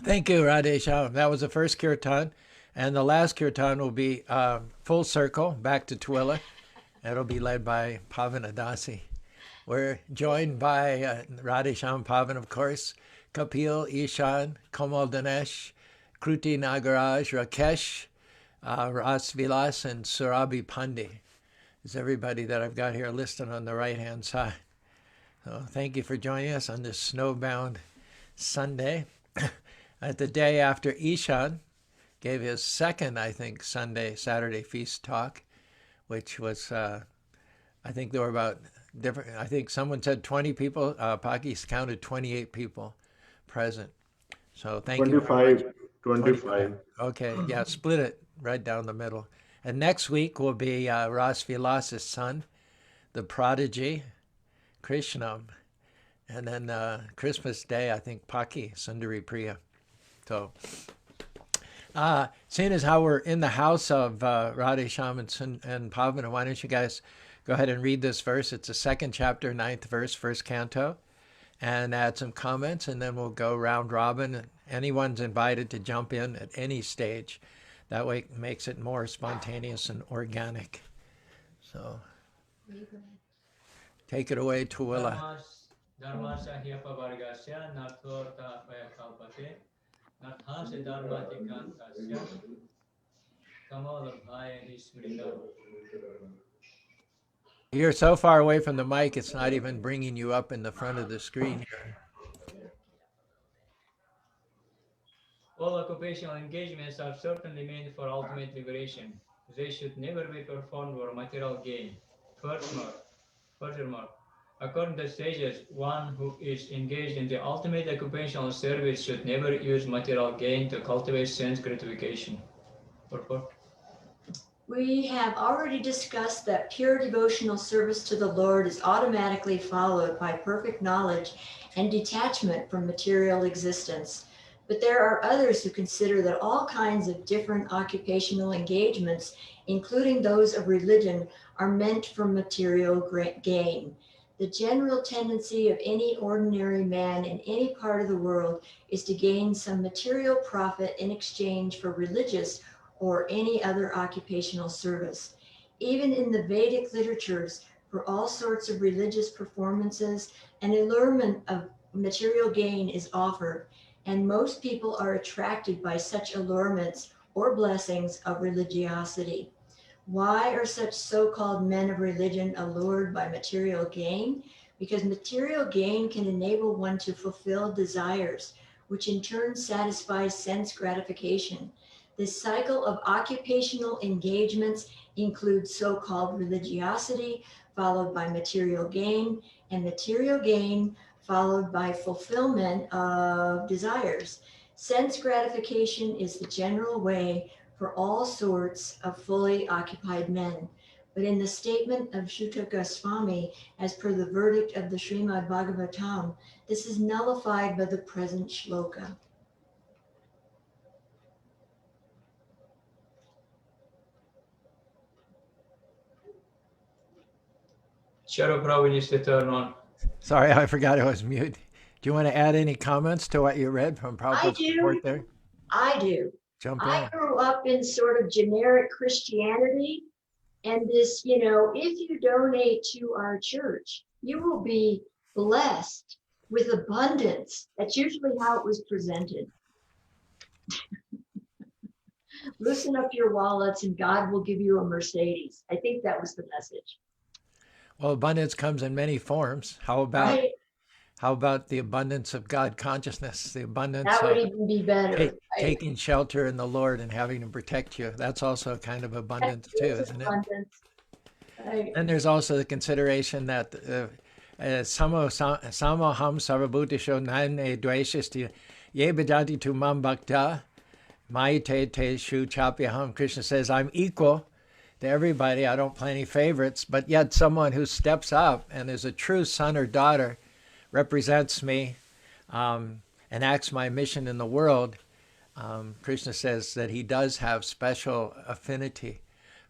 Thank you, Radhesham. That was the first kirtan. And the last kirtan will be full circle back to Twila. It'll be led by Pavanadasi. We're joined by Radhesham Pavan, of course, Kapil, Ishan, Komal Dinesh, Kruti Nagaraj, Rakesh, Ras Vilas, and Surabhi Pandi. Is everybody that I've got here listed on the right-hand side. So thank you for joining us on this snowbound Sunday. At the day after Ishan gave his second, I think, Saturday feast talk, which was, I think there were about different, I think someone said 20 people. Pakis counted 28 people present. So thank you very much. 25, 25. 25. Okay, yeah, split it right down the middle. And next week will be Ras Vilas's son, the prodigy, Krishna. And then Christmas Day, I think Paki, Sundari Priya. So, seeing as how we're in the house of Radhesham and Pavana, why don't you guys go ahead and read this verse? It's the second chapter, ninth verse, first canto, and add some comments, and then we'll go round robin. Anyone's invited to jump in at any stage. That way it makes it more spontaneous and organic. So, take it away, Tuwila. Dharmasya hyapavargasya narthorta vayakalpate nathasya dharmatikantasya kamalabhaya hismrita. You're so far away from the mic, it's not even bringing you up in the front of the screen here. All occupational engagements are certainly meant for ultimate liberation. They should never be performed for material gain. Furthermore, according to the sages, one who is engaged in the ultimate occupational service should never use material gain to cultivate sense gratification. Purport. We have already discussed that pure devotional service to the Lord is automatically followed by perfect knowledge and detachment from material existence. But there are others who consider that all kinds of different occupational engagements, including those of religion, are meant for material gain. The general tendency of any ordinary man in any part of the world is to gain some material profit in exchange for religious or any other occupational service. Even in the Vedic literatures, for all sorts of religious performances, an allurement of material gain is offered, and most people are attracted by such allurements or blessings of religiosity. Why are such so-called men of religion allured by material gain? Because material gain can enable one to fulfill desires, which in turn satisfies sense gratification. This cycle of occupational engagements includes so-called religiosity, followed by material gain, and material gain followed by fulfillment of desires. Sense gratification is the general way for all sorts of fully occupied men. But in the statement of Shuta Goswami, as per the verdict of the Srimad Bhagavatam, this is nullified by the present shloka. Shadow Prabhu needs to turn on. Sorry, I forgot I was mute. Do you want to add any comments to what you read from Prabhupada's report there? I do. Jump I in. grew up in sort of generic Christianity, and this, if you donate to our church, you will be blessed with abundance. That's usually how it was presented. Loosen up your wallets and God will give you a Mercedes. I think that was the message. Well, abundance comes in many forms. How about Right? the abundance of God consciousness, the abundance That would of even be better. Right? taking shelter in the Lord and having Him protect you? That's also a kind of abundance too, isn't it? Abundance. Right. And there's also the consideration that samoham sarvabhutisho nane dveshasti ye bhajanti tu mam bhakta maite te shu chapyaham. Krishna says, I'm equal to everybody. I don't play any favorites, but yet someone who steps up and is a true son or daughter, represents me, and acts my mission in the world. Krishna says that he does have special affinity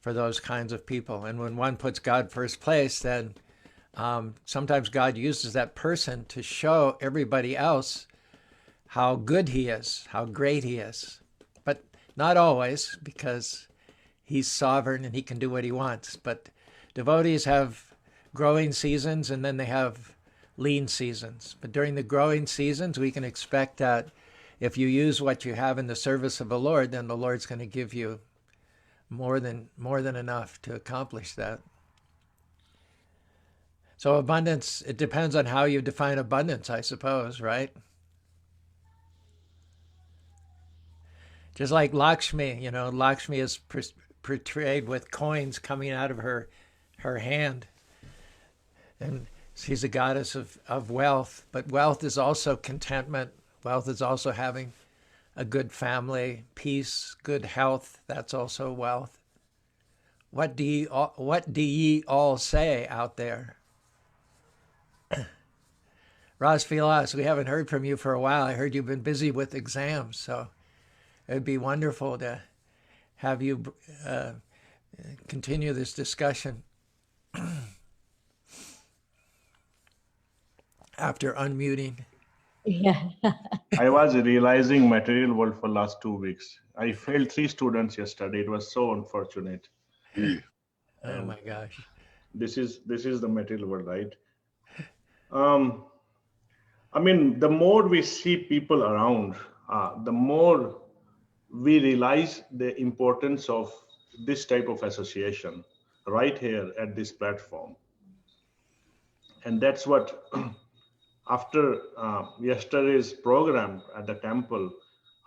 for those kinds of people. And when one puts God first place, then sometimes God uses that person to show everybody else how good he is, how great he is. But not always, because he's sovereign and he can do what he wants. But devotees have growing seasons and then they have lean seasons. But during the growing seasons, we can expect that if you use what you have in the service of the Lord, then the Lord's going to give you more than enough to accomplish that. So abundance, it depends on how you define abundance, I suppose, right? Just like Lakshmi, Lakshmi is portrayed with coins coming out of her hand. And she's a goddess of wealth. But wealth is also contentment. Wealth is also having a good family, peace, good health. That's also wealth. What do ye all say out there? Raj Vilas, we haven't heard from you for a while. I heard you've been busy with exams, so it'd be wonderful to have you continue this discussion after unmuting. Yeah. I was realizing material world for last 2 weeks. I failed 3 students yesterday. It was so unfortunate. Oh my gosh. This is the material world, right? I mean, the more we see people around, the more we realize the importance of this type of association right here at this platform. And that's what, after yesterday's program at the temple,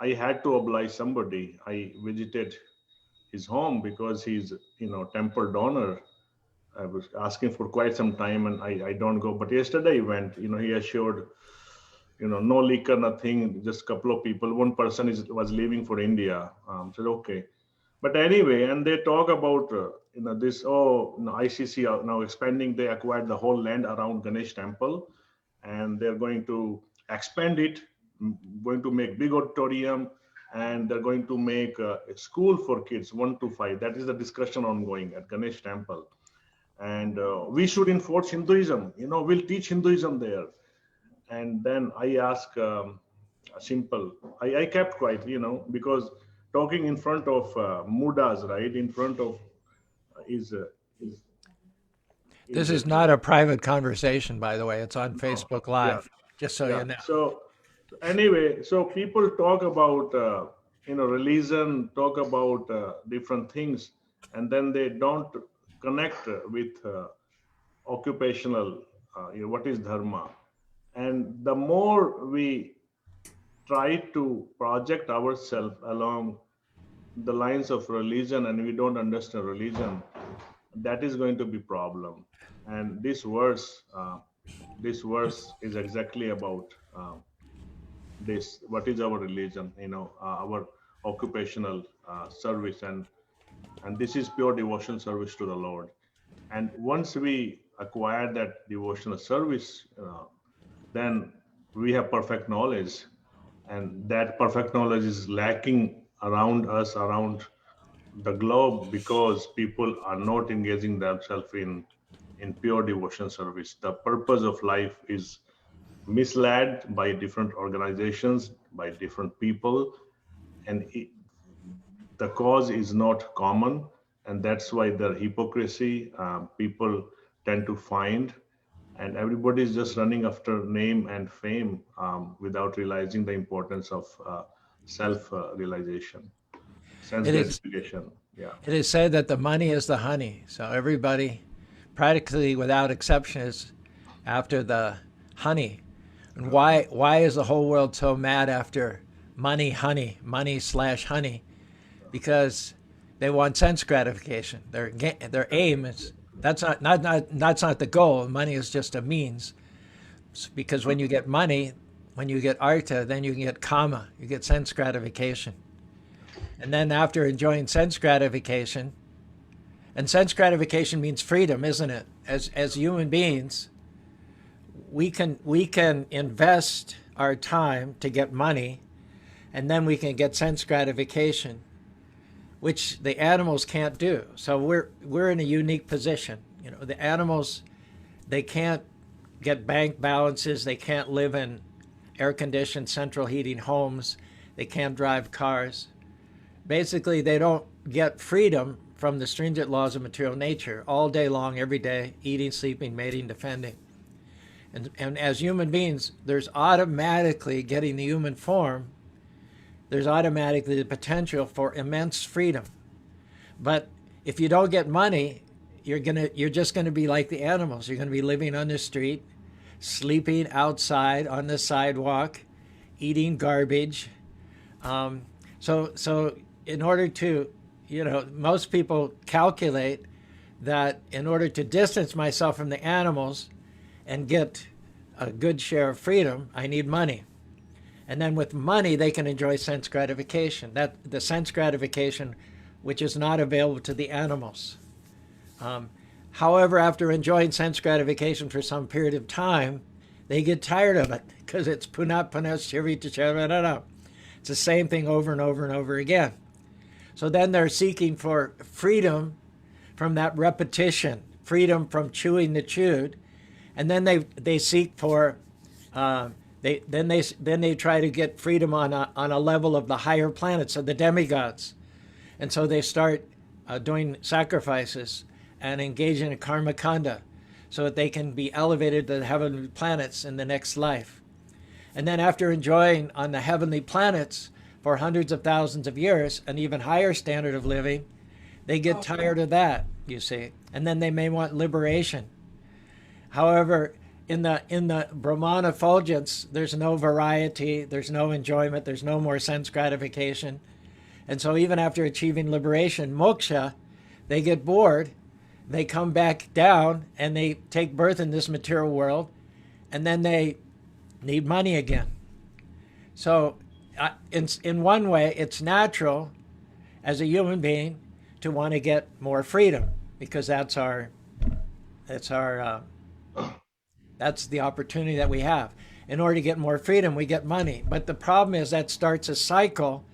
I had to oblige somebody. I visited his home because he's, temple donor. I was asking for quite some time and I don't go. But yesterday I went, he assured, no liquor, nothing, just a couple of people. One person was leaving for India. Said, okay. But anyway, and they talk about, this, ICC now expanding, they acquired the whole land around Ganesh temple and they're going to expand it, going to make big auditorium, and they're going to make a school for kids 1 to 5. That is the discussion ongoing at Ganesh temple. And we should enforce Hinduism, we'll teach Hinduism there. And then I asked simple, I kept quiet, because talking in front of Mudas, right, in front of This is not a private conversation, by the way. It's on Facebook Live, just so you know. So anyway, so people talk about, religion, talk about different things, and then they don't connect with occupational, what is dharma. And the more we try to project ourselves along the lines of religion and we don't understand religion, that is going to be problem. And this verse is exactly about this. What is our religion? Our occupational service, and this is pure devotional service to the Lord. And once we acquire that devotional service, then we have perfect knowledge, and that perfect knowledge is lacking around us, around the globe, because people are not engaging themselves in pure devotion service. The purpose of life is misled by different organizations, by different people, and the cause is not common, and that's why the hypocrisy people tend to find, and everybody is just running after name and fame without realizing the importance of self-realization, sense gratification. Yeah. It is said that the money is the honey. So everybody, practically without exception, is after the honey. And why is the whole world so mad after money / honey? Because they want sense gratification. Their aim is, that's not the goal. Money is just a means. Because when you get money, when you get artha, then you can get kama, you get sense gratification. And then after enjoying sense gratification, and sense gratification means freedom, isn't it? As human beings, we can invest our time to get money, and then we can get sense gratification, which the animals can't do. So we're in a unique position. The animals, they can't get bank balances, they can't live in air-conditioned central heating homes. They can't drive cars. Basically, they don't get freedom from the stringent laws of material nature all day long, every day, eating, sleeping, mating, defending. And as human beings, there's automatically, getting the human form, there's automatically the potential for immense freedom. But if you don't get money, you're just gonna be like the animals. You're gonna be living on the street, sleeping outside on the sidewalk, eating garbage. So in order to, most people calculate that in order to distance myself from the animals and get a good share of freedom, I need money. And then with money, they can enjoy sense gratification. The sense gratification, which is not available to the animals. However, after enjoying sense gratification for some period of time, they get tired of it because it's punat punas chirita charada. It's the same thing over and over and over again. So then they're seeking for freedom from that repetition, freedom from chewing the chewed, and then they seek for they try to get freedom on a level of the higher planets, of the demigods, and so they start doing sacrifices and engaging in karma kanda, so that they can be elevated to the heavenly planets in the next life. And then after enjoying on the heavenly planets for hundreds of thousands of years, an even higher standard of living, they get tired of that, you see, and then they may want liberation. However, in the Brahman effulgence, there's no variety, there's no enjoyment, there's no more sense gratification. And so even after achieving liberation, moksha, they get bored, they come back down, and they take birth in this material world, and then they need money again. So in one way, it's natural as a human being to want to get more freedom, because that's the opportunity that we have. In order to get more freedom, we get money. But the problem is that starts a cycle: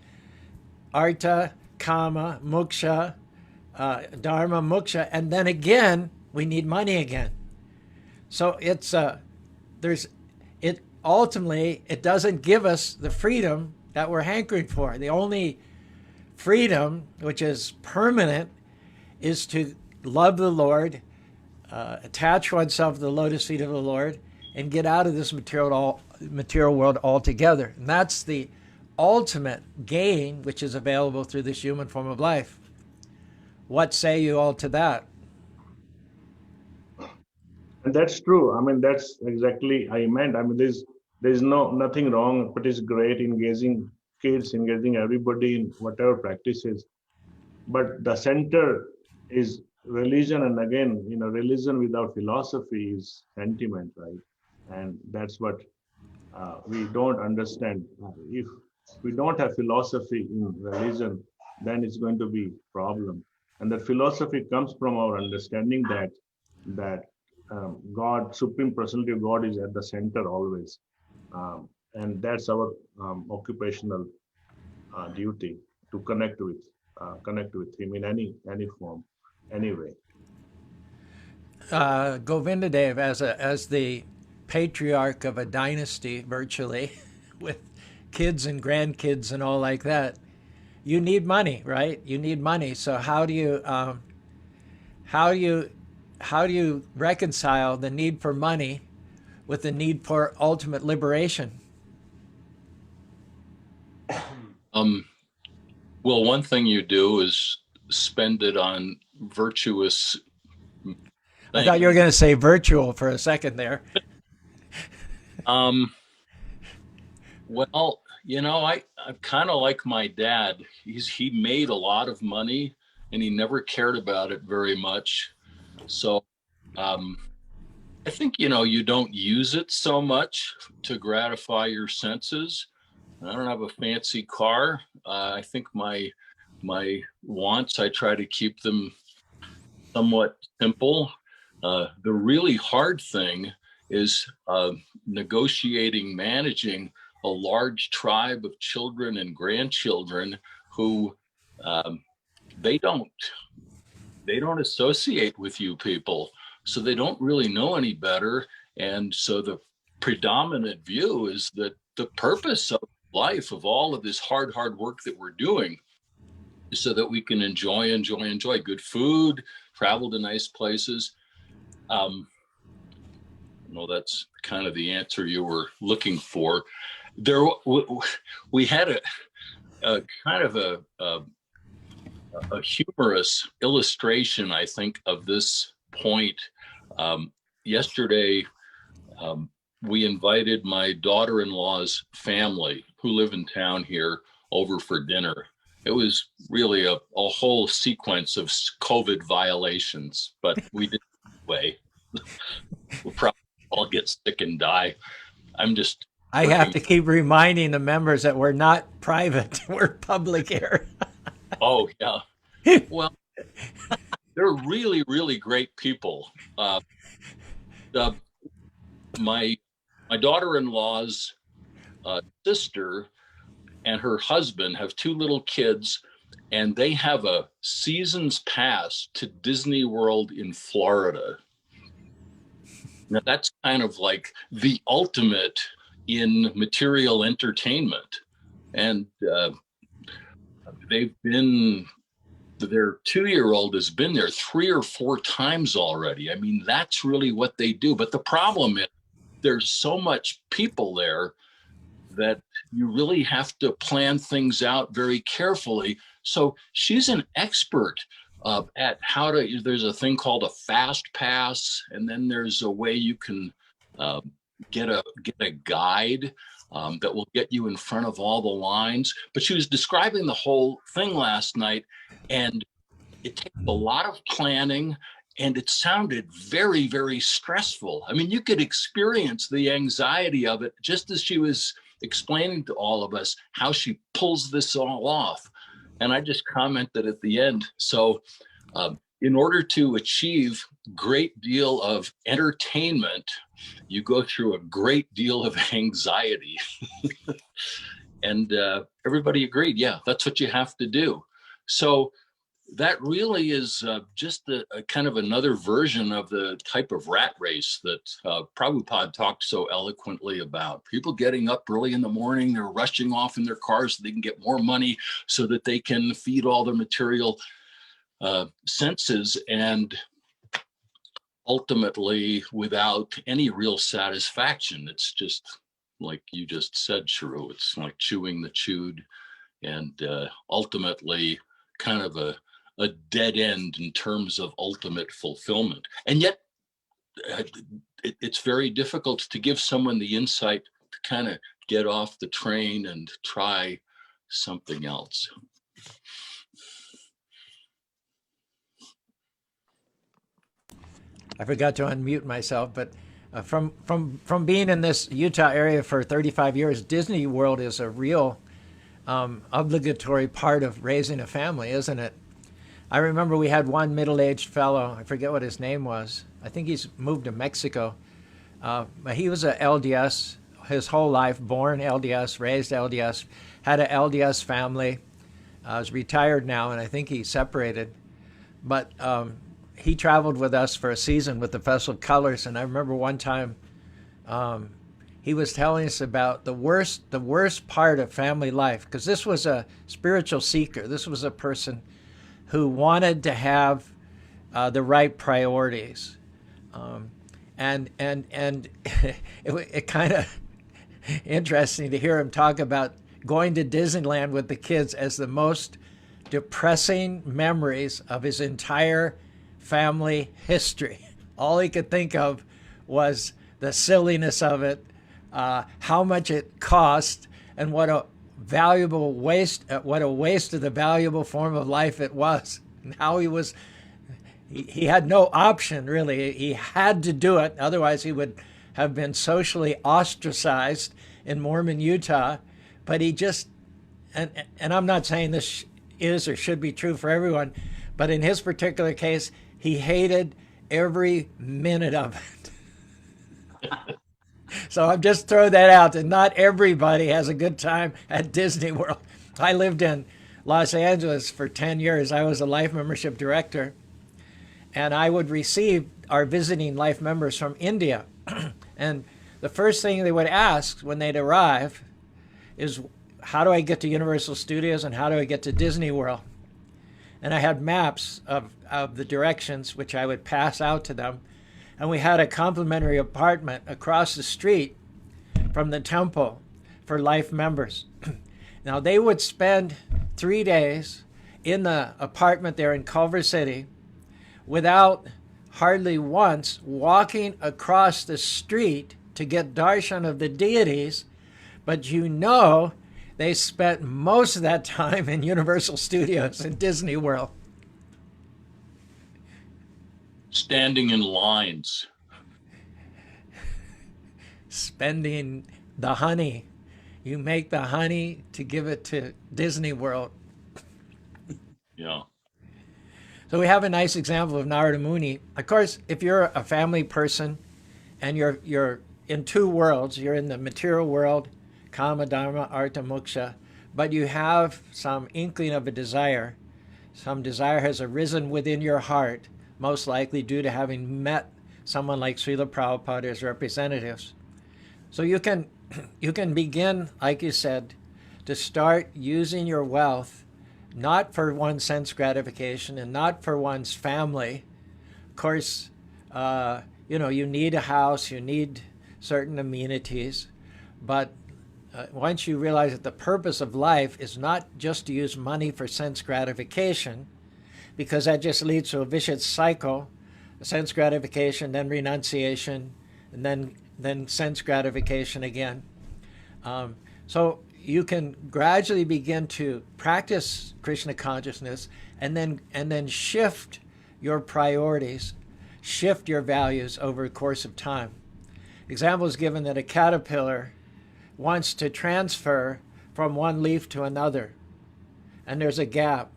artha, kama, moksha, dharma, moksha, and then again we need money again. So ultimately it doesn't give us the freedom that we're hankering for. The only freedom which is permanent is to love the Lord, attach oneself to the lotus feet of the Lord, and get out of this material world altogether. And that's the ultimate gain which is available through this human form of life. What say you all to that? And that's true. I mean, that's exactly I meant. I mean, there's nothing wrong, but it's great engaging kids, engaging everybody in whatever practices. But the center is religion, and again, religion without philosophy is sentiment, right? And that's what we don't understand. If we don't have philosophy in religion, then it's going to be problem. And that philosophy comes from our understanding that God, Supreme Personality of God, is at the center always, and that's our occupational duty to connect with Him in any form, any way. Govindadev, as the patriarch of a dynasty, virtually, with kids and grandkids and all like that, you need money, right? You need money. So how do you reconcile the need for money with the need for ultimate liberation? Well, one thing you do is spend it on virtuous things. I thought you were going to say virtual for a second there. Well, I'm kind of like my dad. He made a lot of money and he never cared about it very much. So I think, you don't use it so much to gratify your senses. I don't have a fancy car. I think my wants, I try to keep them somewhat simple. The really hard thing is negotiating, managing a large tribe of children and grandchildren who they don't associate with you people, so they don't really know any better. And so the predominant view is that the purpose of life, of all of this hard work that we're doing, is so that we can enjoy good food, travel to nice places. No, that's kind of the answer you were looking for. There, we had a kind of a humorous illustration, I think, of this point. Yesterday, we invited my daughter-in-law's family, who live in town here, over for dinner. It was really a whole sequence of COVID violations, but we did it anyway. We'll probably all get sick and die. I have to keep reminding the members that we're not private, we're public here. Oh, yeah. Well, they're really, really great people. My daughter-in-law's sister and her husband have 2 little kids, and they have a season's pass to Disney World in Florida. Now, that's kind of like the ultimate in material entertainment. And their 2-year-old has been there 3 or 4 times already. I mean, that's really what they do. But the problem is there's so much people there that you really have to plan things out very carefully. So she's an expert at how to, there's a thing called a fast pass, and then there's a way you can get a guide that will get you in front of all the lines. But she was describing the whole thing last night, and it takes a lot of planning, and it sounded very, very stressful. I mean, you could experience the anxiety of it just as she was explaining to all of us how she pulls this all off. And I just commented at the end, so in order to achieve great deal of entertainment, you go through a great deal of anxiety. And everybody agreed, yeah, that's what you have to do. So that really is just a kind of another version of the type of rat race that Prabhupada talked so eloquently about. People getting up early in the morning, they're rushing off in their cars so they can get more money so that they can feed all their material senses, and ultimately without any real satisfaction. It's just like you just said, Caru, it's like chewing the chewed, and ultimately kind of a dead end in terms of ultimate fulfillment. And yet it's very difficult to give someone the insight to kind of get off the train and try something else. I forgot to unmute myself, but from being in this Utah area for 35 years, Disney World is a real obligatory part of raising a family, isn't it? I remember we had one middle-aged fellow, I forget what his name was. I think he's moved to Mexico. But he was a LDS his whole life, born LDS, raised LDS, had an LDS family. Is retired now, and I think he separated. But he traveled with us for a season with the Festival of Colors, and I remember one time he was telling us about the worst part of family life, because this was a spiritual seeker. This was a person who wanted to have the right priorities, and it kind of interesting to hear him talk about going to Disneyland with the kids as the most depressing memories of his entire family history. All he could think of was the silliness of it, how much it cost, and what a valuable waste, what a waste of the valuable form of life it was. And how he had no option, really. He had to do it, otherwise he would have been socially ostracized in Mormon Utah. But he just, and I'm not saying this is or should be true for everyone, but in his particular case, he hated every minute of it. So I'm just throwing that out, that not everybody has a good time at Disney World. I lived in Los Angeles for 10 years. I was a life membership director, and I would receive our visiting life members from India. And the first thing they would ask when they'd arrive is, how do I get to Universal Studios and how do I get to Disney World? And I had maps of the directions which I would pass out to them. And we had a complimentary apartment across the street from the temple for life members. Now, they would spend 3 days in the apartment there in Culver City without hardly once walking across the street to get darshan of the deities, but you know they spent most of that time in Universal Studios and Disney World. Standing in lines. Spending the honey. You make the honey to give it to Disney World. Yeah. So we have a nice example of Narada Muni. Of course, if you're a family person and you're in two worlds, you're in the material world, kama, dharma, artha, moksha, but you have some inkling of a desire. Some desire has arisen within your heart, most likely due to having met someone like Srila Prabhupada as representatives. So you can begin, like you said, to start using your wealth not for one's sense gratification and not for one's family. Of course, you need a house, you need certain amenities, but once you realize that the purpose of life is not just to use money for sense gratification, because that just leads to a vicious cycle, sense gratification, then renunciation, and then sense gratification again. So you can gradually begin to practice Krishna consciousness and then shift your priorities, shift your values over a course of time. Example is given that a caterpillar wants to transfer from one leaf to another, and there's a gap.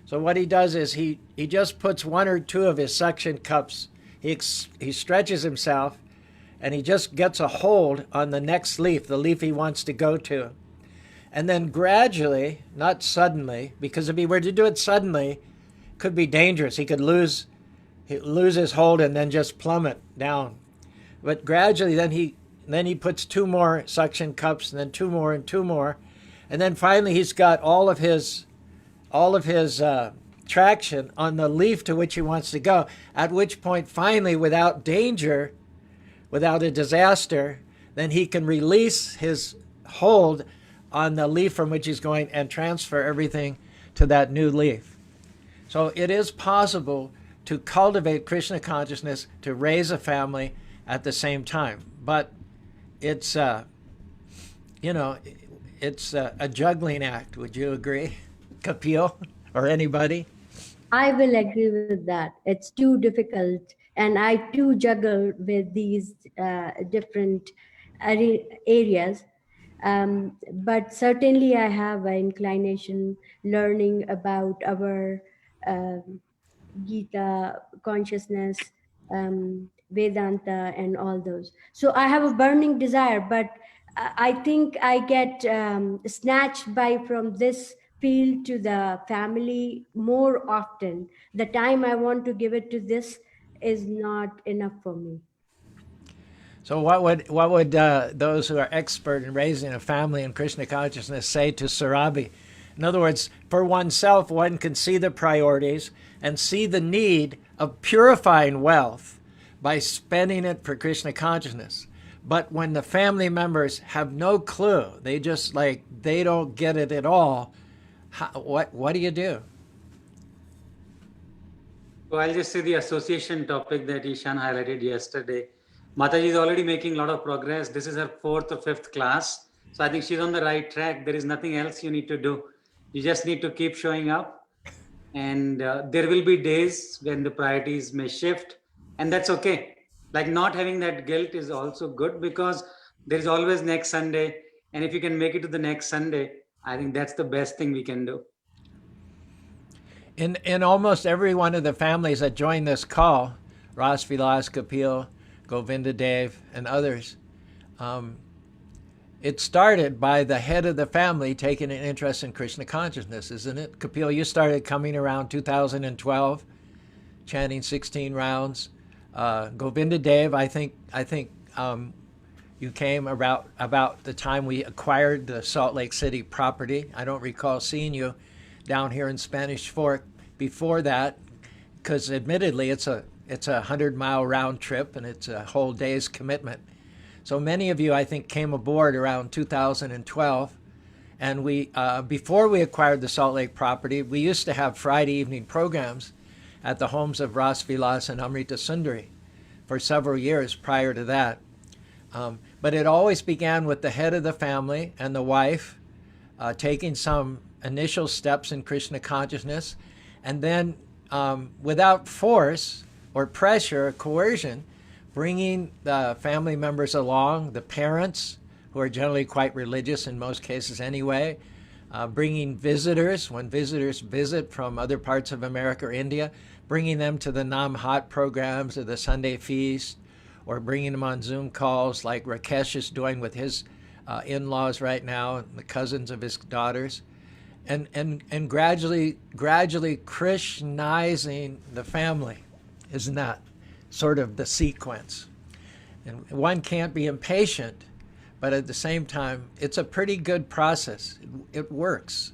So what he does is he just puts one or two of his suction cups, he stretches himself, and he just gets a hold on the next leaf, the leaf he wants to go to. And then gradually, not suddenly, because if he were to do it suddenly, it could be dangerous. He could lose his hold and then just plummet down. But gradually, then he puts two more suction cups, and then two more, and then finally he's got all of his traction on the leaf to which he wants to go. At which point, finally, without danger, without a disaster, then he can release his hold on the leaf from which he's going and transfer everything to that new leaf. So it is possible to cultivate Krishna consciousness, to raise a family at the same time. But it's a juggling act. Would you agree, Kapil, or anybody? I will agree with that. It's too difficult. And I too juggle with these different areas. But certainly I have an inclination learning about our Gita consciousness, Vedanta, and all those. So I have a burning desire, but I think I get snatched from this field to the family more often. The time I want to give it to this is not enough for me. So what would those who are expert in raising a family in Krishna consciousness say to Surabhi? In other words, for oneself, one can see the priorities and see the need of purifying wealth by spending it for Krishna consciousness. But when the family members have no clue, they don't get it at all, what do you do? So I'll just say the association topic that Ishan highlighted yesterday. Mataji is already making a lot of progress. This is her 4th or 5th class. So I think she's on the right track. There is nothing else you need to do. You just need to keep showing up. And there will be days when the priorities may shift. And that's okay. Like, not having that guilt is also good, because there is always next Sunday. And if you can make it to the next Sunday, I think that's the best thing we can do. In almost every one of the families that joined this call, Ras Vilas, Kapil, Govinda Dev, and others, it started by the head of the family taking an interest in Krishna consciousness, isn't it? Kapil, you started coming around 2012, chanting 16 rounds. Govinda Dev, I think You came about the time we acquired the Salt Lake City property. I don't recall seeing you down here in Spanish Fork before that, because admittedly it's a 100-mile round trip and it's a whole day's commitment. So many of you, I think, came aboard around 2012. And we, before we acquired the Salt Lake property, we used to have Friday evening programs at the homes of Ras Vilas and Amrita Sundari for several years prior to that. But it always began with the head of the family and the wife taking some initial steps in Krishna consciousness, and then without force or pressure or coercion, bringing the family members along, the parents, who are generally quite religious in most cases anyway, bringing visitors, when visitors visit from other parts of America or India, bringing them to the Nam Hat programs or the Sunday feast, or bringing them on Zoom calls like Rakesh is doing with his in-laws right now, and the cousins of his daughters, and gradually Krishnizing the family. Isn't that sort of the sequence? And one can't be impatient, but at the same time, it's a pretty good process. It works.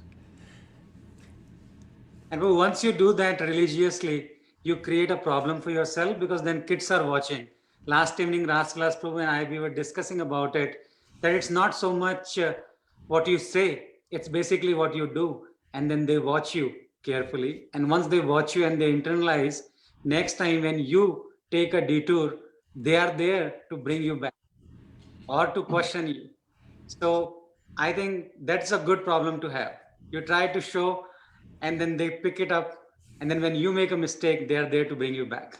And once you do that religiously, you create a problem for yourself, because then kids are watching. Last evening, Raslas Prabhu and we were discussing about it, that it's not so much what you say, it's basically what you do. And then they watch you carefully. And once they watch you and they internalize, next time when you take a detour, they are there to bring you back or to question you. So I think that's a good problem to have. You try to show, and then they pick it up. And then when you make a mistake, they are there to bring you back.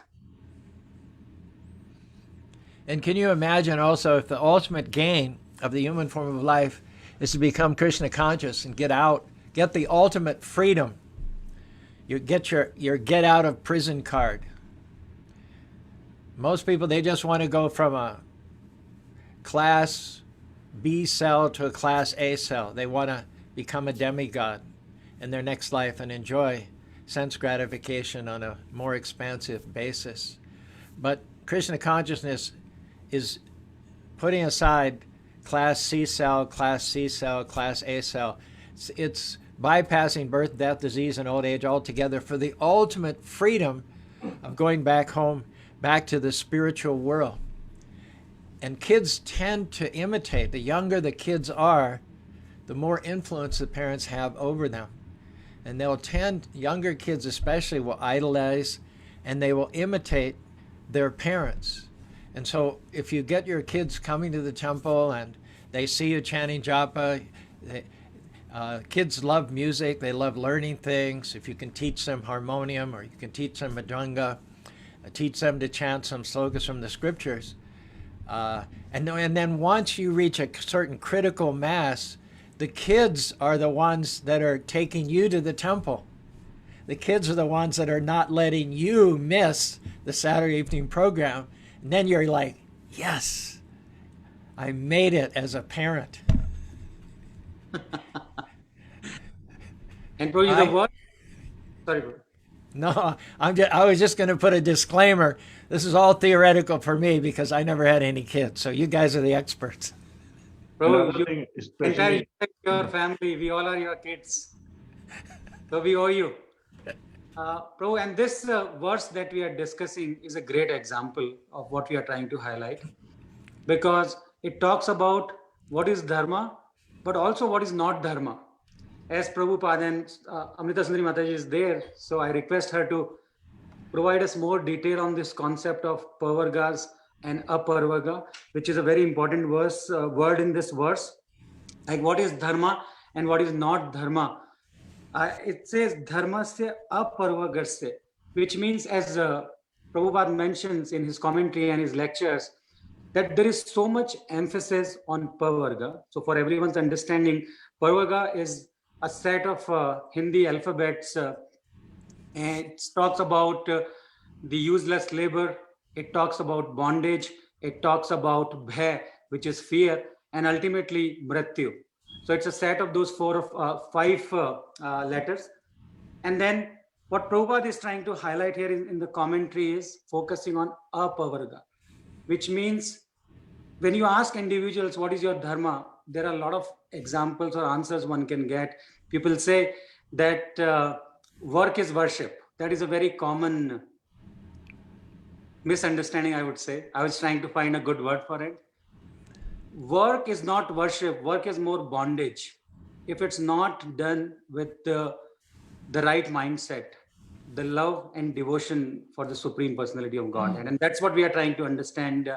And can you imagine also if the ultimate gain of the human form of life is to become Krishna conscious and get the ultimate freedom? You get your get out of prison card. Most people, they just want to go from a class B cell to a class A cell. They want to become a demigod in their next life and enjoy sense gratification on a more expansive basis. But Krishna consciousness is putting aside class C cell, class C cell, class A cell. It's bypassing birth, death, disease, and old age altogether for the ultimate freedom of going back home, back to the spiritual world. And kids tend to imitate. The younger the kids are, the more influence the parents have over them. And younger kids especially will idolize and they will imitate their parents. And so if you get your kids coming to the temple and they see you chanting japa, kids love music, they love learning things. If you can teach them harmonium or you can teach them madranga, teach them to chant some slokas from the scriptures. And then once you reach a certain critical mass, the kids are the ones that are taking you to the temple. The kids are the ones that are not letting you miss the Saturday evening program. And then you're like, yes, I made it as a parent. And bro, the what? Sorry, bro. No, I was just going to put a disclaimer. This is all theoretical for me because I never had any kids. So you guys are the experts. Bro, entire your family, we all are your kids. So we owe you. Bro, and this verse that we are discussing is a great example of what we are trying to highlight, because it talks about what is dharma, but also what is not dharma. As Prabhupada and Amrita Sundari Mataji is there, so I request her to provide us more detail on this concept of pavargas and aparvaga, which is a very important word in this verse. Like what is dharma and what is not dharma. It says dharma se aparvagasya, which means, as Prabhupada mentions in his commentary and his lectures, that there is so much emphasis on pavarga. So for everyone's understanding, pavarga is a set of Hindi alphabets, and it talks about the useless labor, it talks about bondage, it talks about bhay, which is fear, and ultimately mrityu. So it's a set of those five letters. And then what Prabhupada is trying to highlight here in the commentary is focusing on apavarga, which means When you ask individuals, what is your dharma? There are a lot of examples or answers one can get. People say that work is worship. That is a very common misunderstanding, I would say. I was trying to find a good word for it. Work is not worship. Work is more bondage. If it's not done with the right mindset, the love and devotion for the Supreme Personality of Godhead. And that's what we are trying to understand.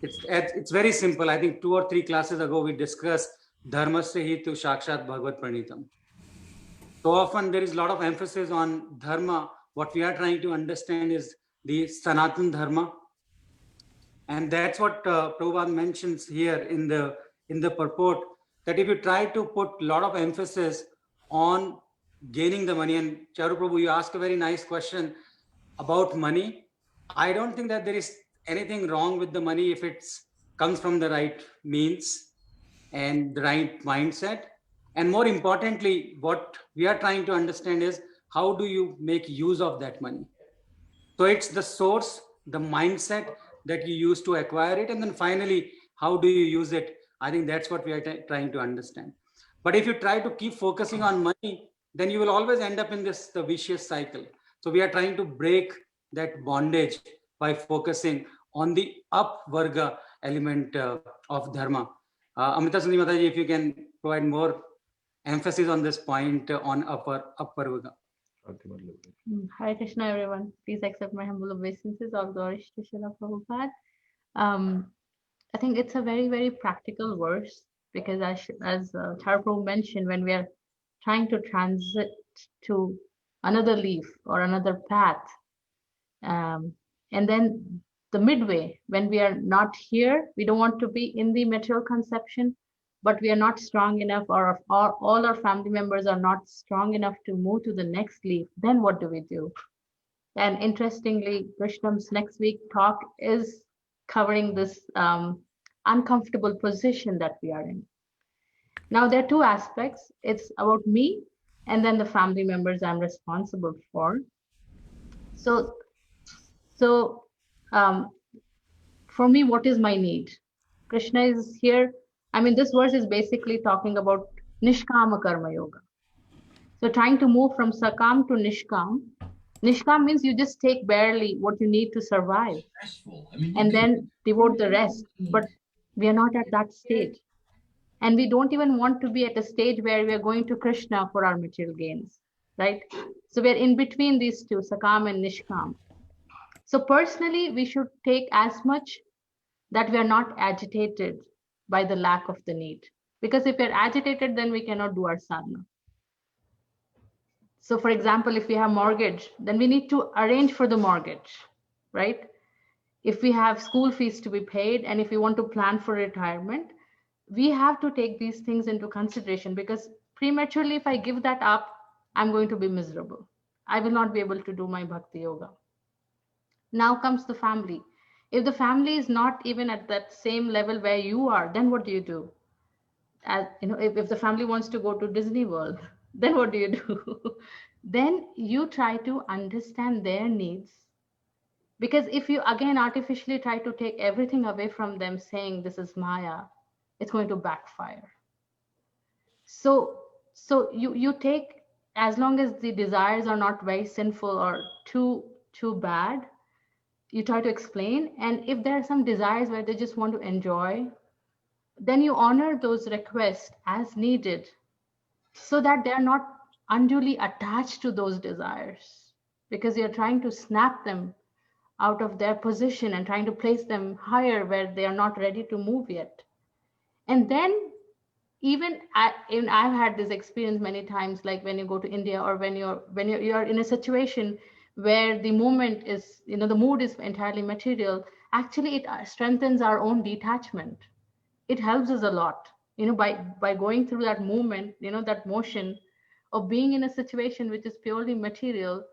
It's very simple. I think 2 or 3 classes ago, we discussed Dharmasya hi tu Shakshat Bhagavat Pranitam. So often there is a lot of emphasis on dharma. What we are trying to understand is the Sanatan Dharma. And that's what Prabhupada mentions here in the purport, that if you try to put a lot of emphasis on gaining the money, and Charu Prabhu, you ask a very nice question about money. I don't think that there is anything wrong with the money if it comes from the right means and the right mindset. And more importantly, what we are trying to understand is how do you make use of that money? So it's the source, the mindset that you use to acquire it. And then finally, how do you use it? I think that's what we are trying to understand. But if you try to keep focusing on money, then you will always end up in the vicious cycle. So we are trying to break that bondage by focusing on the up varga element of dharma. Amrita Sundari Mataji, if you can provide more emphasis on this point on upper varga. Hare Krishna, everyone. Please accept my humble obeisances. All glories to Srila Prabhupada. I think it's a very, very practical verse because as Charu Prabhu mentioned, when we are trying to transit to another leaf or another path, and then the midway, when we are not here, we don't want to be in the material conception, but we are not strong enough, or all our family members are not strong enough to move to the next leaf, then what do we do? And interestingly, Krishnam's next week talk is covering this uncomfortable position that we are in. Now, there are 2 aspects. It's about me and then the family members I'm responsible for. So for me, what is my need? Krishna is here. I mean, this verse is basically talking about Nishkama Karma Yoga. So trying to move from Sakam to Nishkam. Nishkam means you just take barely what you need to survive and then devote the rest. But we are not at that stage. And we don't even want to be at a stage where we are going to Krishna for our material gains, right? So we're in between these 2, Sakam and Nishkam. So personally, we should take as much that we are not agitated by the lack of the need. Because if we're agitated, then we cannot do our sadhana. So for example, if we have mortgage, then we need to arrange for the mortgage, right? If we have school fees to be paid, and if we want to plan for retirement, we have to take these things into consideration, because prematurely, if I give that up, I'm going to be miserable. I will not be able to do my bhakti yoga. Now comes the family. If the family is not even at that same level where you are, then what do you do? As you know, if the family wants to go to Disney World, then what do you do? Then you try to understand their needs. Because if you again artificially try to take everything away from them, saying this is Maya, it's going to backfire. So you take, as long as the desires are not very sinful or too bad, you try to explain. And if there are some desires where they just want to enjoy, then you honor those requests as needed, so that they're not unduly attached to those desires, because you're trying to snap them out of their position and trying to place them higher where they are not ready to move yet. And then even I've had this experience many times, like when you go to India, or when you're in a situation where the moment is, the mood is entirely material. Actually, it strengthens our own detachment. It helps us a lot, by going through that movement, that motion of being in a situation which is purely material.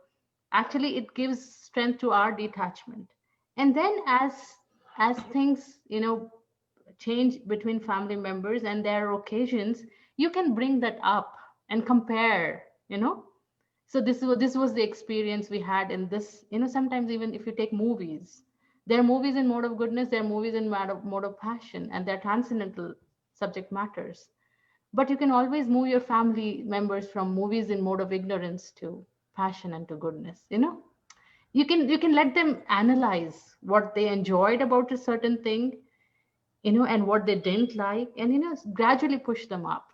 Actually, it gives strength to our detachment. And then as things, change between family members, and there are occasions you can bring that up and compare. So this was the experience we had in this. Sometimes even if you take movies, There are movies in mode of goodness, there are movies in mode of passion, and they're transcendental subject matters. But you can always move your family members from movies in mode of ignorance to passion and to goodness. You can let them analyze what they enjoyed about a certain thing, and what they didn't like, and gradually push them up.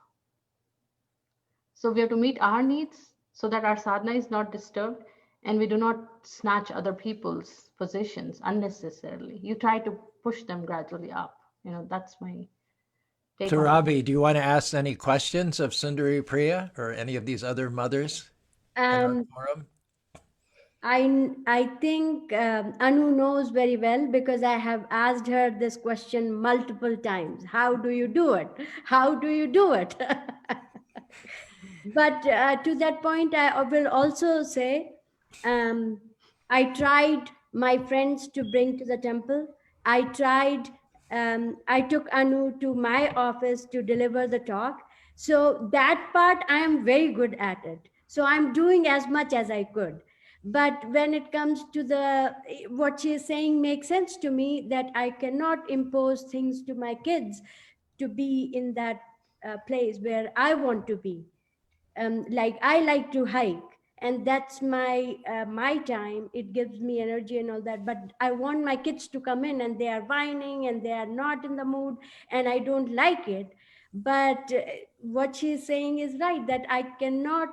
So we have to meet our needs so that our sadhana is not disturbed, and we do not snatch other people's positions unnecessarily. You try to push them gradually up. That's my take So, on it. Ravi, do you want to ask any questions of Sundari Priya or any of these other mothers in our forum? I think Anu knows very well, because I have asked her this question multiple times. How do you do it? How do you do it? But to that point, I will also say, I tried my friends to bring to the temple. I took Anu to my office to deliver the talk. So that part, I am very good at it. So I'm doing as much as I could. But when it comes to what she is saying makes sense to me, that I cannot impose things to my kids to be in that place where I want to be. Like I like to hike, and that's my time. It gives me energy and all that. But I want my kids to come in, and they are whining, and they are not in the mood, and I don't like it. But what she's saying is right, that I cannot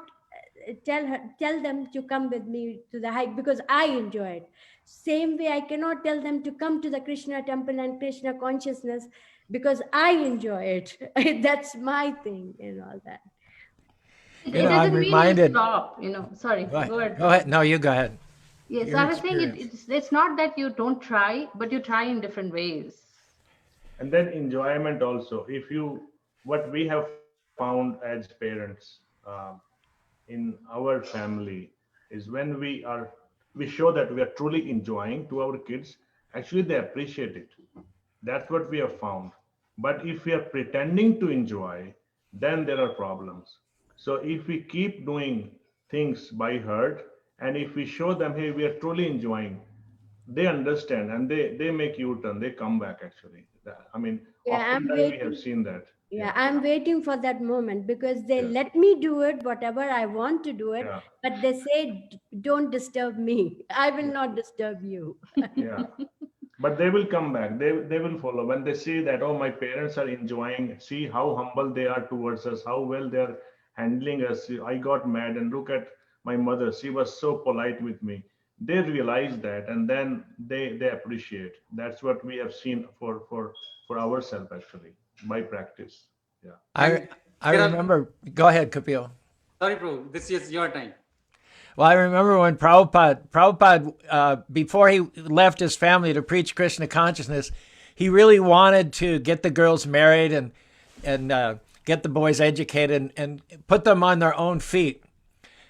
tell them to come with me to the hike because I enjoy it. Same way, I cannot tell them to come to the Krishna temple and Krishna consciousness because I enjoy it. That's my thing and all that. It I'm doesn't mean reminded. you stop. Sorry. Go Go ahead. ahead. No, you go ahead. Yes, Your I was saying experience. it's not that you don't try, but you try in different ways. And then enjoyment also. What we have found as parents in our family is when we show that we are truly enjoying to our kids, actually they appreciate it. That's what we have found. But if we are pretending to enjoy, then there are problems. So if we keep doing things by heart, and if we show them, hey, we are truly enjoying, they understand and they make U-turn, they come back actually. I mean, Yeah, I'm oftentimes we have waiting. seen that. Yeah, I'm waiting for that moment because they Yeah. let me do it, whatever I want to do it, Yeah. but they say, don't disturb me. I will not disturb you. Yeah. But they will come back. They will follow when they see that, oh, my parents are enjoying, see how humble they are towards us, how well they are handling us. I got mad and look at my mother, she was so polite with me. They realize that, and then they appreciate. That's what we have seen for ourselves actually by practice. Yeah. I there are- remember. Go ahead, Kapil. Sorry, Prabhu, this is your time. Well, I remember when Prabhupada, before he left his family to preach Krishna consciousness, he really wanted to get the girls married and get the boys educated and put them on their own feet.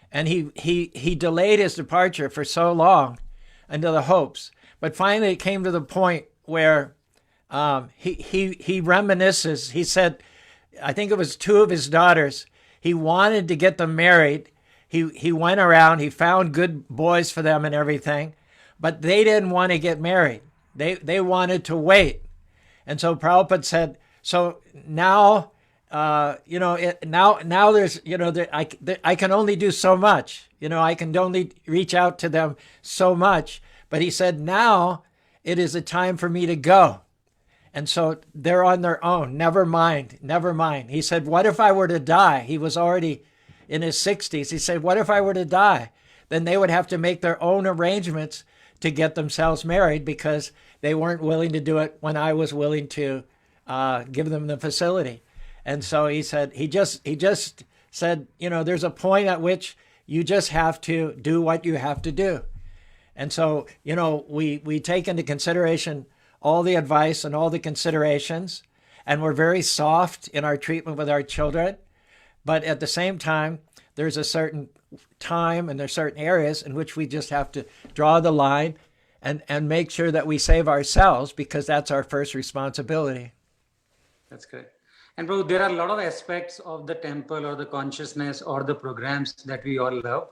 And he delayed his departure for so long until the hopes. But finally, it came to the point where he reminisces. He said, I think it was two of his daughters. He wanted to get them married. He went around, he found good boys for them and everything, but they didn't want to get married. They wanted to wait. And so Prabhupada said, so now, now there's, I can only do so much. I can only reach out to them so much. But he said, now it is a time for me to go. And so they're on their own. Never mind. He said, what if I were to die? He was already in his 60s. He said, what if I were to die? Then they would have to make their own arrangements to get themselves married because they weren't willing to do it when I was willing to give them the facility. And so he said, he just said, there's a point at which you just have to do what you have to do. And so, we take into consideration all the advice and all the considerations, and we're very soft in our treatment with our children. But at the same time, there's a certain time and there's certain areas in which we just have to draw the line and make sure that we save ourselves because that's our first responsibility. That's correct. And Prabhu, there are a lot of aspects of the temple or the consciousness or the programs that we all love,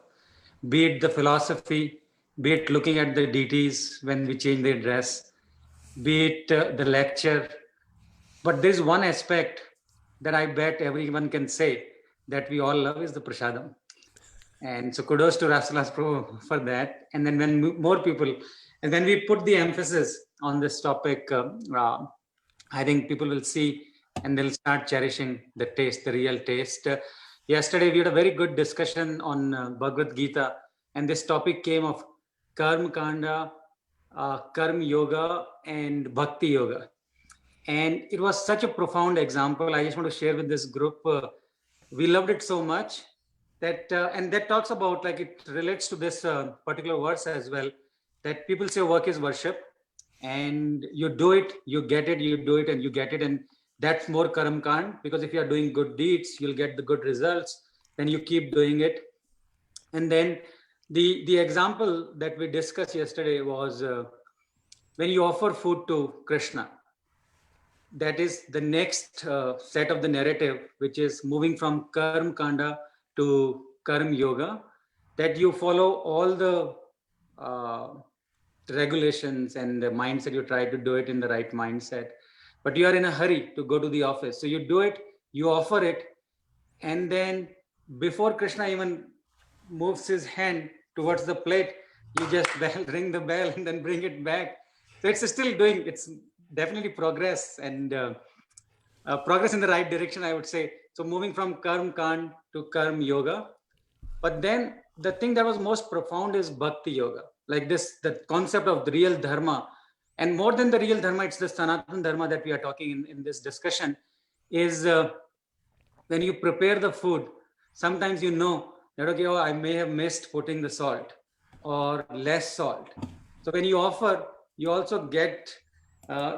be it the philosophy, be it looking at the deities when we change their dress, be it the lecture. But there's one aspect that I bet everyone can say that we all love is the prasadam. And so kudos to Rasulas Prabhu for that. And then when more people, and when we put the emphasis on this topic, I think people will see and they'll start cherishing the taste, the real taste. Yesterday, we had a very good discussion on Bhagavad Gita, and this topic came of Karma Kanda, Karma Yoga, and Bhakti Yoga. And it was such a profound example. I just want to share with this group. We loved it so much that, and that talks about, like, it relates to this particular verse as well, that people say work is worship, and you do it, you get it, you do it, and you get it. And that's more karam kand, because if you are doing good deeds, you'll get the good results, then you keep doing it. And then the example that we discussed yesterday was when you offer food to Krishna. That is the next set of the narrative, which is moving from Karm Kanda to Karm Yoga, that you follow all the regulations and the mindset, you try to do it in the right mindset, but you are in a hurry to go to the office. So you do it, you offer it, and then before Krishna even moves his hand towards the plate, you just ring the bell and then bring it back. So it's still doing, it's definitely progress, and progress in the right direction, I would say. So moving from Karm Kand to Karm Yoga. But then the thing that was most profound is Bhakti Yoga. Like this, the concept of the real dharma, and more than the real dharma, it's the Sanatana dharma that we are talking in this discussion, is when you prepare the food, sometimes you know that, okay, oh, I may have missed putting the salt or less salt. So when you offer, you also get,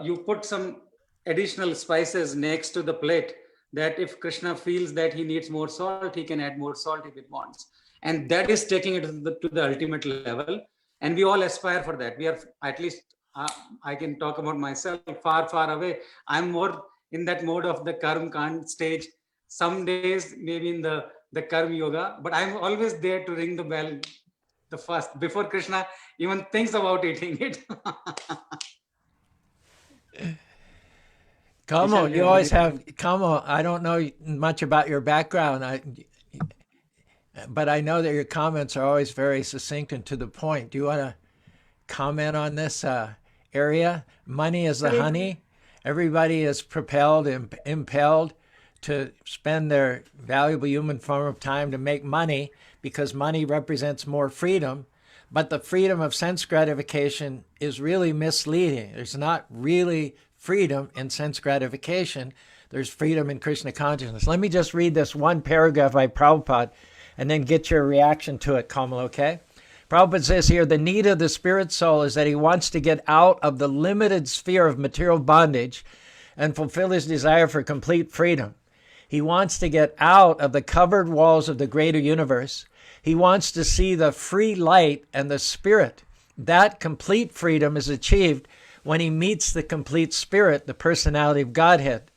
you put some additional spices next to the plate, that if Krishna feels that he needs more salt, he can add more salt if it wants. And that is taking it to the ultimate level. And we all aspire for that. We are, at least I can talk about myself, far, far away. I'm more in that mode of the Karm Kand stage. Some days maybe in the Karm Yoga, but I'm always there to ring the bell the first, before Krishna even thinks about eating it. Kamo, you always have, Kamo, I don't know much about your background, but I know that your comments are always very succinct and to the point. Do you want to comment on this area? Money is the honey. Everybody is propelled and impelled to spend their valuable human form of time to make money, because money represents more freedom. But the freedom of sense gratification is really misleading. There's not really freedom in sense gratification. There's freedom in Krishna consciousness. Let me just read this one paragraph by Prabhupada and then get your reaction to it, Kamal, okay? Prabhupada says here, the need of the spirit soul is that he wants to get out of the limited sphere of material bondage and fulfill his desire for complete freedom. He wants to get out of the covered walls of the greater universe. He wants to see the free light and the spirit. That complete freedom is achieved when he meets the complete spirit, the personality of Godhead.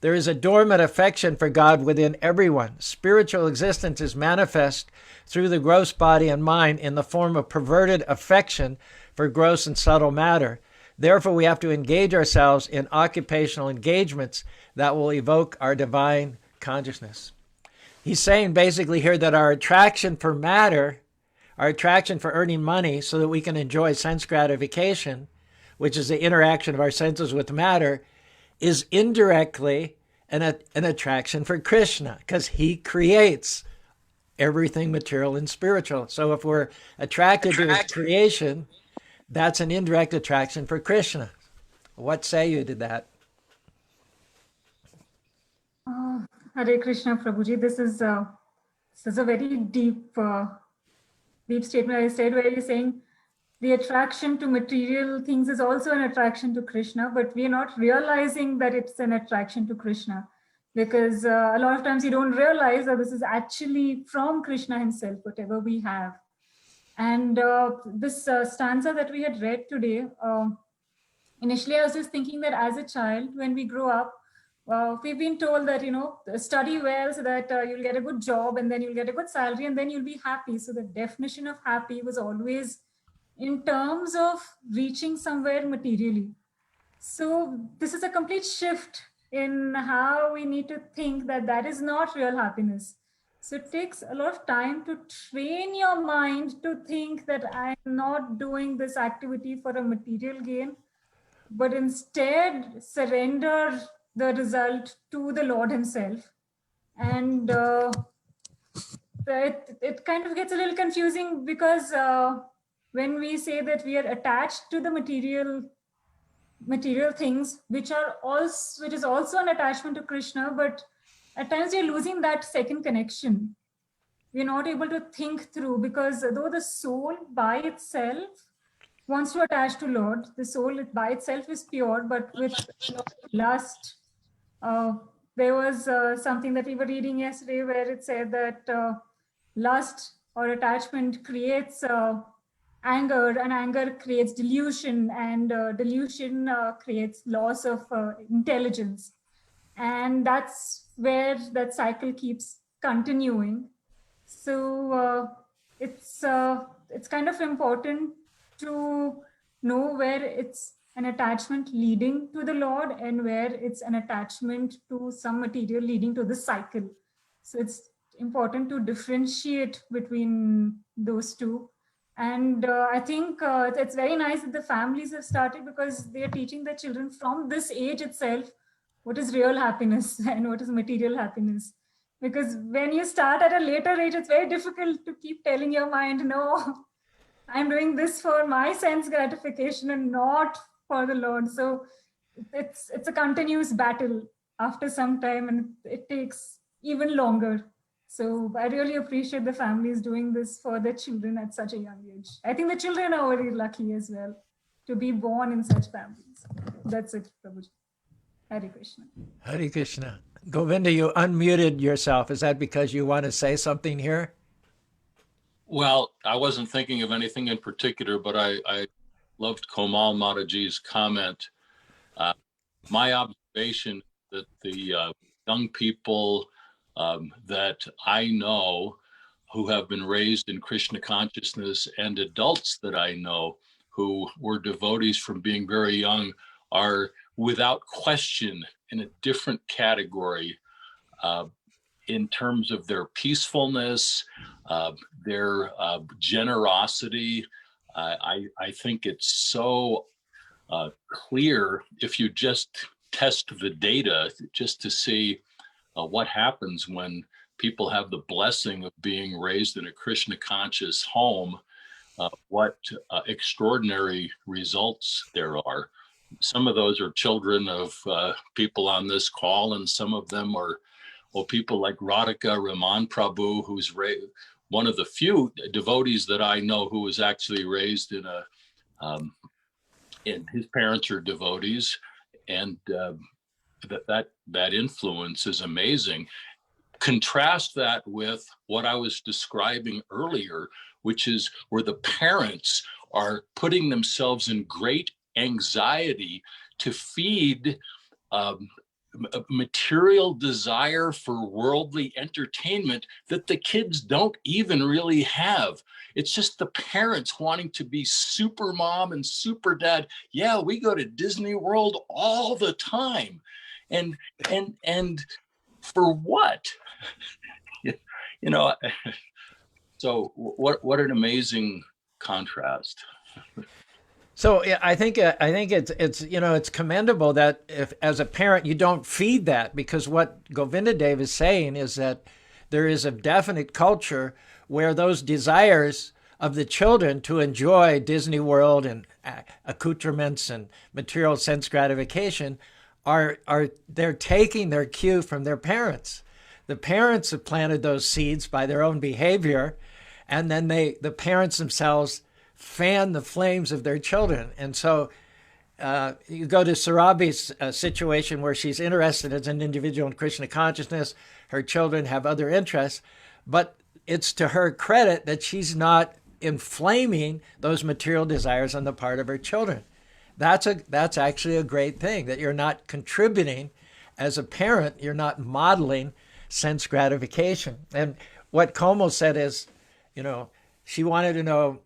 There is a dormant affection for God within everyone. Spiritual existence is manifest through the gross body and mind in the form of perverted affection for gross and subtle matter. Therefore, we have to engage ourselves in occupational engagements that will evoke our divine consciousness. He's saying basically here that our attraction for matter, our attraction for earning money so that we can enjoy sense gratification, which is the interaction of our senses with matter, is indirectly an attraction for Krishna, because he creates everything material and spiritual. So if we're attracted to his creation, that's an indirect attraction for Krishna. What say you to that? Hare Krishna, Prabhuji. This is a very deep statement I said, where you're saying the attraction to material things is also an attraction to Krishna, but we are not realizing that it's an attraction to Krishna, because a lot of times you don't realize that this is actually from Krishna himself, whatever we have. And this stanza that we had read today, initially I was just thinking that as a child, when we grow up, we've been told that, study well so that you'll get a good job, and then you'll get a good salary, and then you'll be happy. So the definition of happy was always in terms of reaching somewhere materially. So this is a complete shift in how we need to think that that is not real happiness. So it takes a lot of time to train your mind to think that I'm not doing this activity for a material gain, but instead surrender the result to the Lord himself. And it kind of gets a little confusing because when we say that we are attached to the material things, which is also an attachment to Krishna, but at times you're losing that second connection. We're not able to think through, because though the soul by itself wants to attach to Lord, the soul by itself is pure, but with lust, there was something that we were reading yesterday where it said that lust or attachment creates anger, and anger creates delusion, and delusion creates loss of intelligence. And that's where that cycle keeps continuing. So it's kind of important to know where it's an attachment leading to the Lord and where it's an attachment to some material leading to the cycle. So it's important to differentiate between those two. And I think it's very nice that the families have started, because they are teaching their children from this age itself what is real happiness and what is material happiness. Because when you start at a later age, it's very difficult to keep telling your mind, no, I'm doing this for my sense gratification and not for the Lord. So it's a continuous battle after some time, and it takes even longer. So I really appreciate the families doing this for their children at such a young age. I think the children are very lucky as well to be born in such families. That's it, Prabhuji. Hare Krishna. Hare Krishna. Govinda, you unmuted yourself. Is that because you want to say something here? Well, I wasn't thinking of anything in particular, but I loved Komal Mataji's comment. My observation that the young people that I know who have been raised in Krishna consciousness, and adults that I know who were devotees from being very young, are without question in a different category in terms of their peacefulness, their generosity. I think it's so clear if you just test the data just to see what happens when people have the blessing of being raised in a Krishna conscious home, what extraordinary results there are. Some of those are children of people on this call, and some of them are people like Radhika Raman Prabhu, who's one of the few devotees that I know who was actually raised in and his parents are devotees, and that influence is amazing. Contrast that with what I was describing earlier, which is where the parents are putting themselves in great anxiety to feed a material desire for worldly entertainment that the kids don't even really have. It's just the parents wanting to be super mom and super dad. Yeah, we go to Disney World all the time. And for what? You know, so what an amazing contrast. So I think it's it's commendable that if as a parent you don't feed that, because what Govinda Dev is saying is that there is a definite culture where those desires of the children to enjoy Disney World and accoutrements and material sense gratification they're taking their cue from their parents. The parents have planted those seeds by their own behavior, and then the parents themselves fan the flames of their children. And so you go to Surabhi's situation where she's interested as an individual in Krishna consciousness. Her children have other interests, but it's to her credit that she's not inflaming those material desires on the part of her children. That's actually a great thing, that you're not contributing as a parent, you're not modeling sense gratification. And what Komal said is, she wanted to know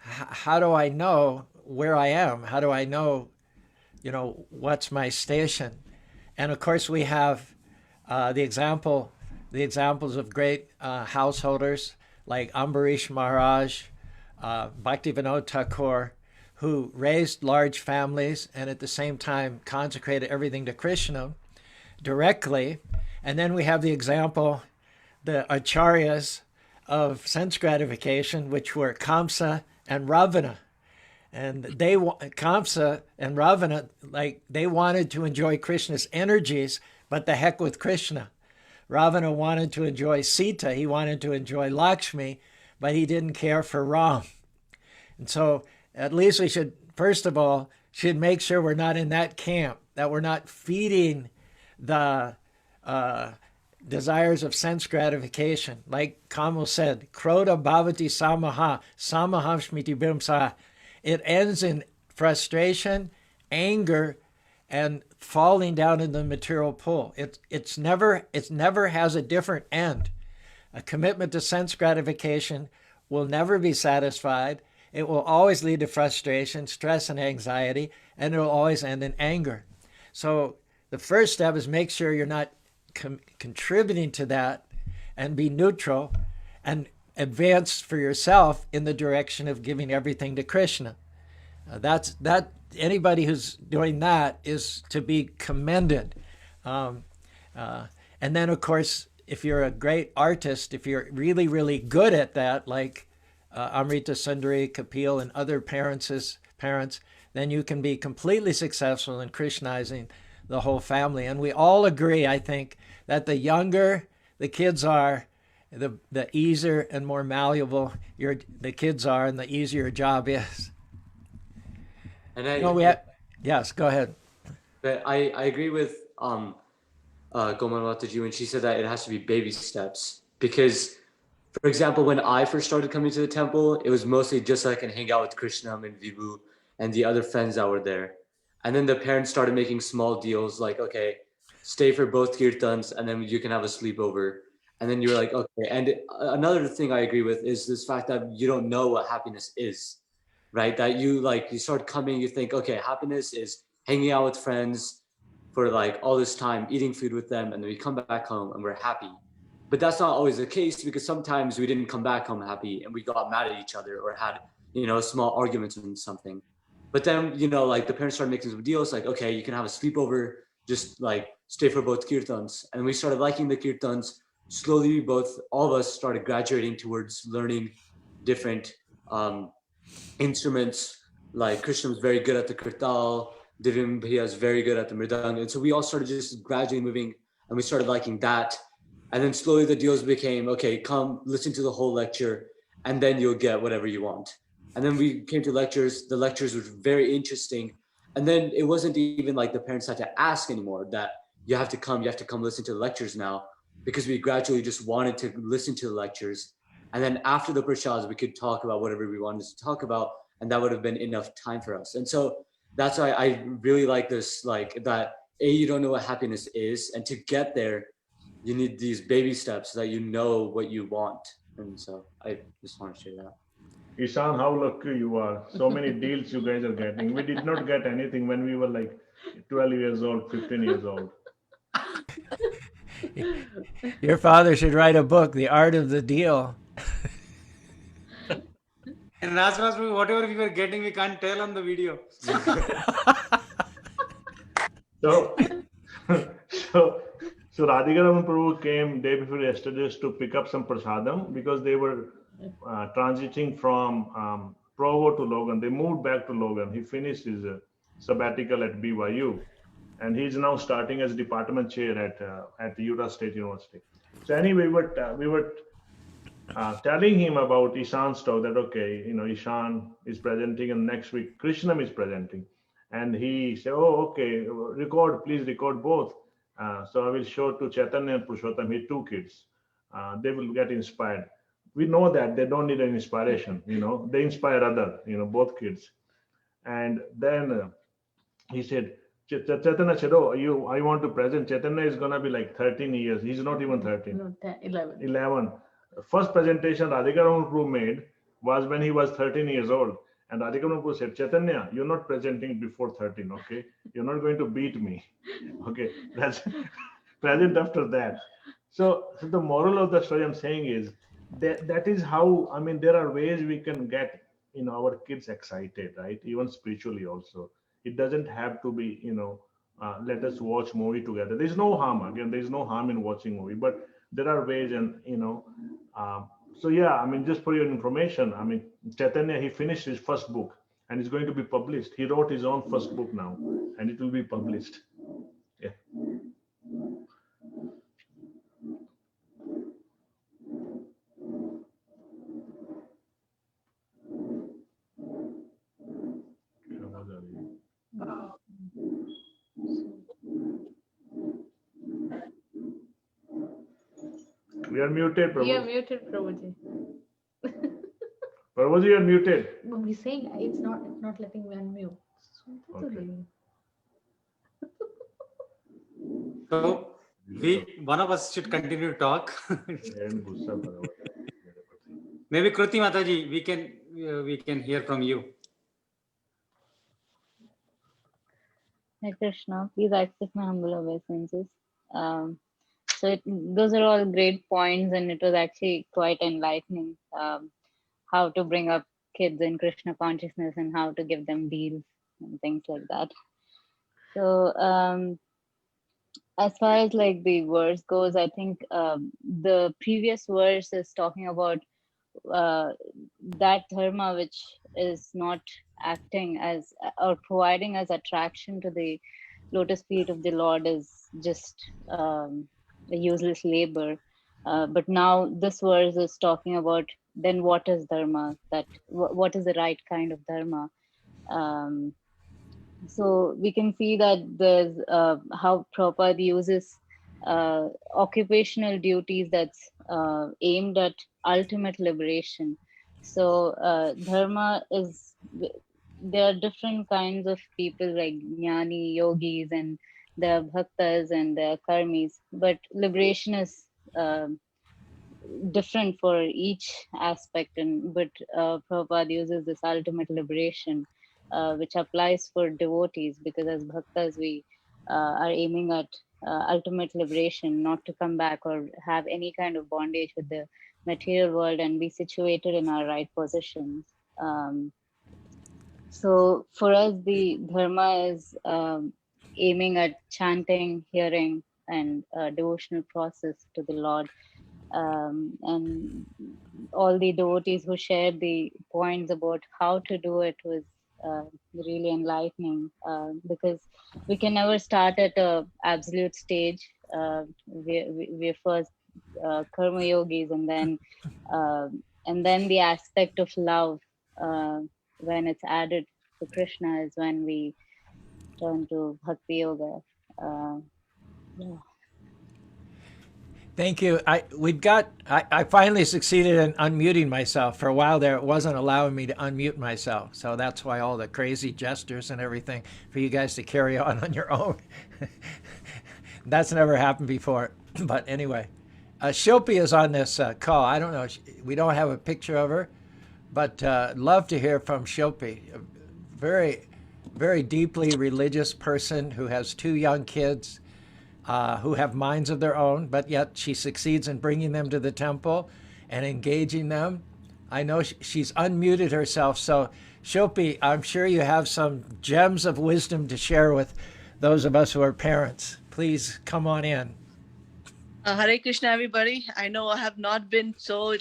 how do I know where I am? How do I know, what's my station? And of course, we have the examples of great householders like Ambarish Maharaj, Bhaktivinoda Thakur, who raised large families and at the same time consecrated everything to Krishna directly. And then we have the example, the acharyas of sense gratification, which were Kamsa and Ravana. And Kamsa and Ravana, they wanted to enjoy Krishna's energies, but the heck with Krishna. Ravana wanted to enjoy Sita, he wanted to enjoy Lakshmi, but he didn't care for Ram. And so at least we should, first of all, make sure we're not in that camp, that we're not feeding the desires of sense gratification. Like Kamal said, Krodha bhavati samaha, samaha shmiti bimsa. It ends in frustration, anger, and falling down in the material pool. It never has a different end. A commitment to sense gratification will never be satisfied. It will always lead to frustration, stress, and anxiety, and it will always end in anger. So the first step is make sure you're not contributing to that, and be neutral and advance for yourself in the direction of giving everything to Krishna. Anybody who's doing that is to be commended. And then, of course, if you're a great artist, if you're really, really good at that, like Amrita Sundari, Kapil, and other parents, then you can be completely successful in Krishnizing the whole family. And we all agree, I think, that the younger the kids are, the easier and more malleable the kids are, and the easier your job is. And yes, go ahead. But I agree with Goman Mataji when she said that it has to be baby steps. Because, for example, when I first started coming to the temple, it was mostly just so I can hang out with Krishna and Vibhu and the other friends that were there. And then the parents started making small deals like, okay, stay for both kirtans and then you can have a sleepover. And then you're like, okay. And another thing I agree with is this fact that you don't know what happiness is, right? That you start coming, you think, okay, happiness is hanging out with friends for all this time, eating food with them, and then we come back home and we're happy. But that's not always the case, because sometimes we didn't come back home happy and we got mad at each other or had, small arguments and something. But then, the parents started making some deals like, okay, you can have a sleepover, just stay for both kirtans. And we started liking the kirtans. Slowly, all of us started graduating towards learning different instruments. Like Krishna was very good at the kirtal, Divim Bhaiya is very good at the mridang. And so we all started just gradually moving, and we started liking that. And then slowly the deals became, okay, come listen to the whole lecture, and then you'll get whatever you want. And then we came to lectures. The lectures were very interesting. And then it wasn't even like the parents had to ask anymore that you have to come listen to the lectures now, because we gradually just wanted to listen to the lectures. And then after the prashads, we could talk about whatever we wanted to talk about, and that would have been enough time for us. And so that's why I really like this, that you don't know what happiness is, and to get there, you need these baby steps so that you know what you want. And so I just want to share that. Ishan, how lucky you are. So many deals you guys are getting. We did not get anything when we were 12 years old, 15 years old. Your father should write a book, The Art of the Deal. And Raj, whatever we were getting, we can't tell on the video. So Radhikaraman Prabhu came day before yesterday to pick up some prasadam, because they were transiting from Provo to Logan. They moved back to Logan. He finished his sabbatical at BYU, and he's now starting as department chair at the Utah State University. So anyway, we were telling him about Ishan's talk, that okay, Ishan is presenting, and next week Krishnam is presenting, and he said, oh, okay, please record both. So I will show to Chaitanya and Purushottam, his two kids. They will get inspired. We know that they don't need an inspiration, they inspire other, both kids. And then he said, Chaitanya said, oh, I want to present. Chaitanya is going to be 13 years. He's not even 13. No, 11. 11. First presentation Radhikaraman Prabhu made was when he was 13 years old. And Radhika Prabhu said, Chaitanya, you're not presenting before 13, okay? You're not going to beat me. Okay, that's present after that. So the moral of the story I'm saying is that is how, I mean, there are ways we can get, our kids excited, right? Even spiritually also. It doesn't have to be, let us watch movie together. There's no harm. Again, there's no harm in watching movie, but there are ways, and so yeah, I mean, just for your information, I mean, Chaitanya, he finished his first book and it's going to be published. He wrote his own first book now, and it will be published. Yeah. We are muted, Prabhu. You're muted, Prabhuji. Prabhuji, you are muted. We're saying it's not letting me unmute. Okay. So one of us should continue to talk. Maybe Kruti Mataji, we can hear from you. Hare Krishna, please accept my humble obeisances. Those are all great points, and it was actually quite enlightening. How to bring up kids in Krishna consciousness and how to give them deals and things like that. So as far as like the verse goes, I think the previous verse is talking about that dharma which is not acting as or providing as attraction to the lotus feet of the Lord is just a useless labor. But now this verse is talking about then what is dharma, that what is the right kind of dharma. So we can see that there's how Prabhupada uses occupational duties that's aimed at ultimate liberation. So dharma is, there are different kinds of people like jnani, yogis, and there are bhaktas and there are karmis, but liberation is different for each aspect. But Prabhupada uses this ultimate liberation, which applies for devotees, because as bhaktas we are aiming at ultimate liberation, not to come back or have any kind of bondage with the material world and be situated in our right positions. So for us, the dharma is aiming at chanting, hearing, and devotional process to the Lord. And all the devotees who shared the points about how to do it was really enlightening, because we can never start at a absolute stage. We're first karma yogis, and then the aspect of love, when it's added to Krishna, is when we turn to bhakti yoga. Yeah. Thank you. I finally succeeded in unmuting myself. For a while there, it wasn't allowing me to unmute myself. So that's why all the crazy gestures and everything for you guys to carry on your own. That's never happened before. But anyway, Shilpi is on this call. I don't know. We don't have a picture of her, but love to hear from Shilpi. A very, very deeply religious person who has 2 young kids. Who have minds of their own, but yet she succeeds in bringing them to the temple and engaging them. I know she's unmuted herself, so Shilpi, I'm sure you have some gems of wisdom to share with those of us who are parents. Please come on in. Hare Krishna, everybody. I know I have not been so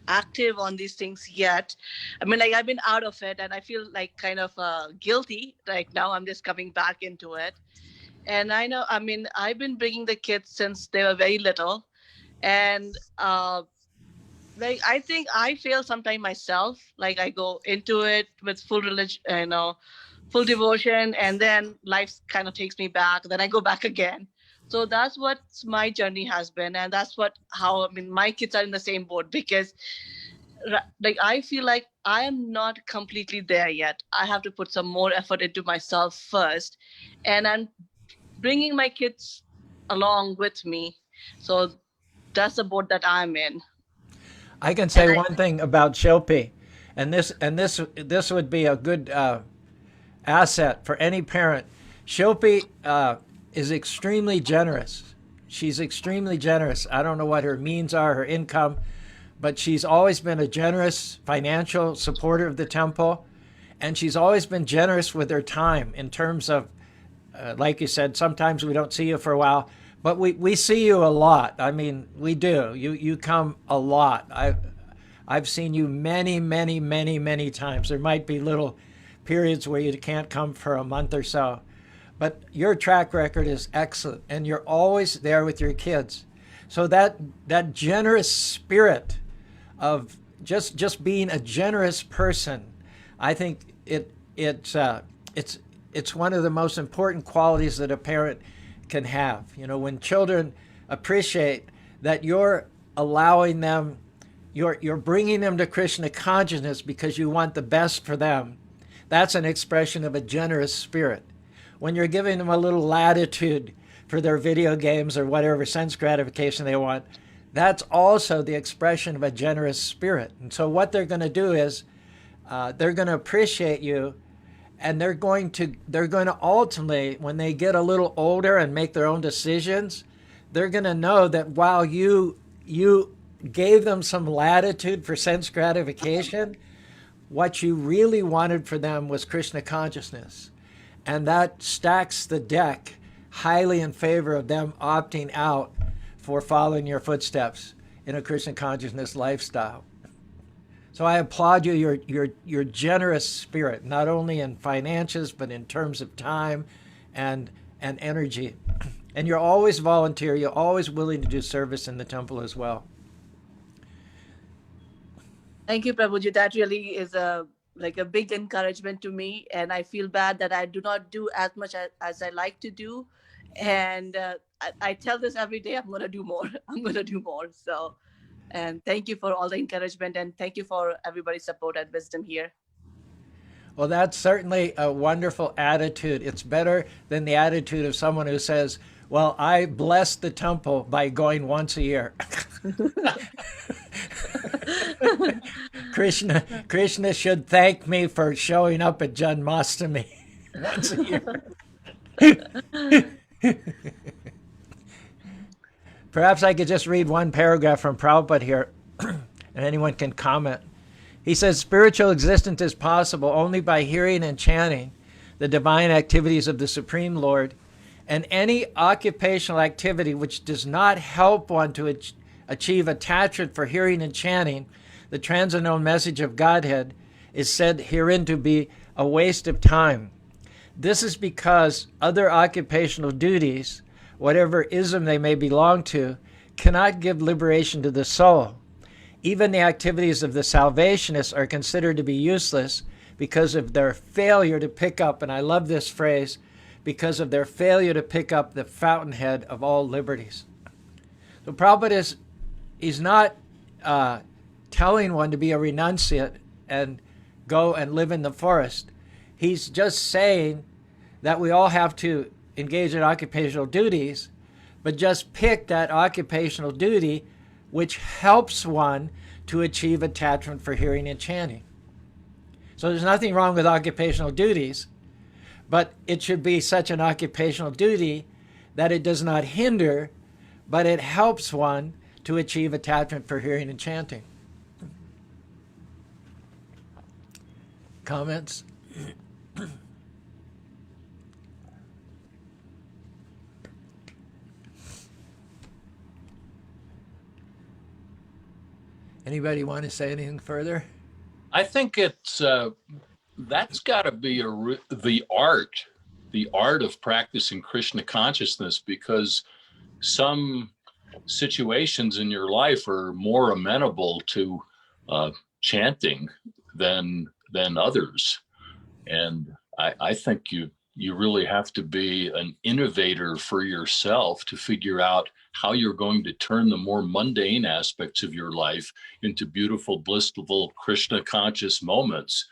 active on these things yet. I mean, I've been out of it, and I feel like kind of guilty right now. I'm just coming back into it. And I know, I mean, I've been bringing the kids since they were very little. And I think I fail sometimes myself. Like I go into it with full religion, full devotion, and then life kind of takes me back. Then I go back again. So that's what my journey has been. And that's how my kids are in the same boat, because I feel like I am not completely there yet. I have to put some more effort into myself first. And I'm bringing my kids along with me. So that's the boat that I'm in. I can say one thing about Shilpi, and this would be a good asset for any parent. Shilpi is extremely generous. She's extremely generous. I don't know what her means are, her income, but she's always been a generous financial supporter of the temple, and she's always been generous with her time in terms of, like you said, sometimes we don't see you for a while, but we see you a lot. I mean, we do. You come a lot. I've seen you many, many, many, many times. There might be little periods where you can't come for a month or so, but your track record is excellent, and you're always there with your kids. So that generous spirit of just being a generous person, I think it's one of the most important qualities that a parent can have. You know, when children appreciate that you're allowing them, you're bringing them to Krishna consciousness because you want the best for them, that's an expression of a generous spirit. When you're giving them a little latitude for their video games or whatever sense gratification they want, that's also the expression of a generous spirit. And so what they're going to do is they're going to appreciate you, and they're going to ultimately, when they get a little older and make their own decisions, they're going to know that while you gave them some latitude for sense gratification, what you really wanted for them was Krishna consciousness. And that stacks the deck highly in favor of them opting out for following your footsteps in a Krishna consciousness lifestyle. So I applaud you, your generous spirit, not only in finances, but in terms of time and energy. And you're always volunteer, you're always willing to do service in the temple as well. Thank you, Prabhuji. That really is a big encouragement to me, and I feel bad that I do not do as much as I like to do. And I tell this every day, I'm going to do more. I'm going to do more. So, and thank you for all the encouragement, and thank you for everybody's support and wisdom here. Well, that's certainly a wonderful attitude. It's better than the attitude of someone who says, well, I bless the temple by going once a year. Krishna should thank me for showing up at Janmashtami once a year. Perhaps I could just read one paragraph from Prabhupada here, and anyone can comment. He says, spiritual existence is possible only by hearing and chanting the divine activities of the Supreme Lord, and any occupational activity which does not help one to achieve attachment for hearing and chanting the transcendental message of Godhead is said herein to be a waste of time. This is because other occupational duties, whatever ism they may belong to, cannot give liberation to the soul. Even the activities of the salvationists are considered to be useless because of their failure to pick up, and I love this phrase, because of their failure to pick up the fountainhead of all liberties. So Prabhupada is not telling one to be a renunciate and go and live in the forest. He's just saying that we all have to engage in occupational duties, but just pick that occupational duty which helps one to achieve attachment for hearing and chanting. So there's nothing wrong with occupational duties, but it should be such an occupational duty that it does not hinder, but it helps one to achieve attachment for hearing and chanting. Comments? Anybody want to say anything further? I think it's that's got to be the art of practicing Krishna consciousness, because some situations in your life are more amenable to chanting than others, and I think you really have to be an innovator for yourself to figure out how you're going to turn the more mundane aspects of your life into beautiful, blissful, Krishna conscious moments.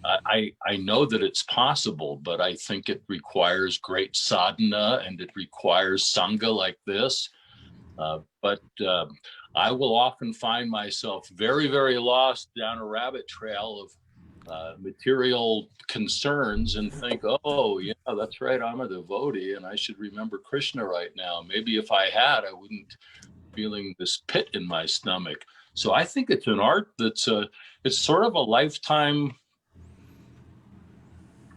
I know that it's possible, but I think it requires great sadhana, and it requires Sanga like this. But I will often find myself very, very lost down a rabbit trail of material concerns and think, oh, yeah, that's right, I'm a devotee and I should remember Krishna right now. Maybe if I had, I wouldn't feeling this pit in my stomach. So I think it's an art that's it's sort of a lifetime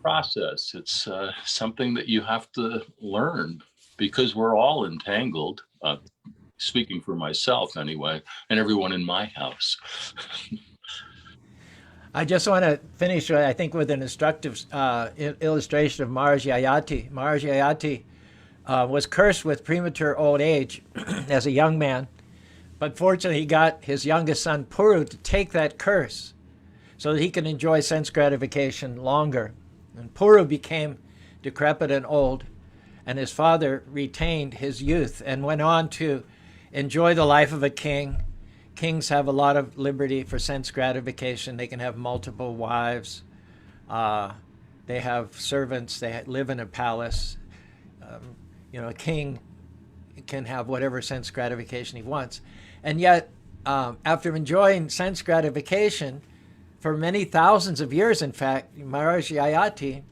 process. It's something that you have to learn because we're all entangled, speaking for myself anyway, and everyone in my house. I just want to finish, I think, with an instructive illustration of Maharaj Yayati. Maharaj Yayati was cursed with premature old age as a young man, but fortunately he got his youngest son Puru to take that curse so that he can enjoy sense gratification longer. And Puru became decrepit and old, and his father retained his youth and went on to enjoy the life of a king. Kings have a lot of liberty for sense gratification. They can have multiple wives. They have servants. They live in a palace. A king can have whatever sense gratification he wants. And yet, after enjoying sense gratification for many thousands of years, in fact, Maharaj Yayati,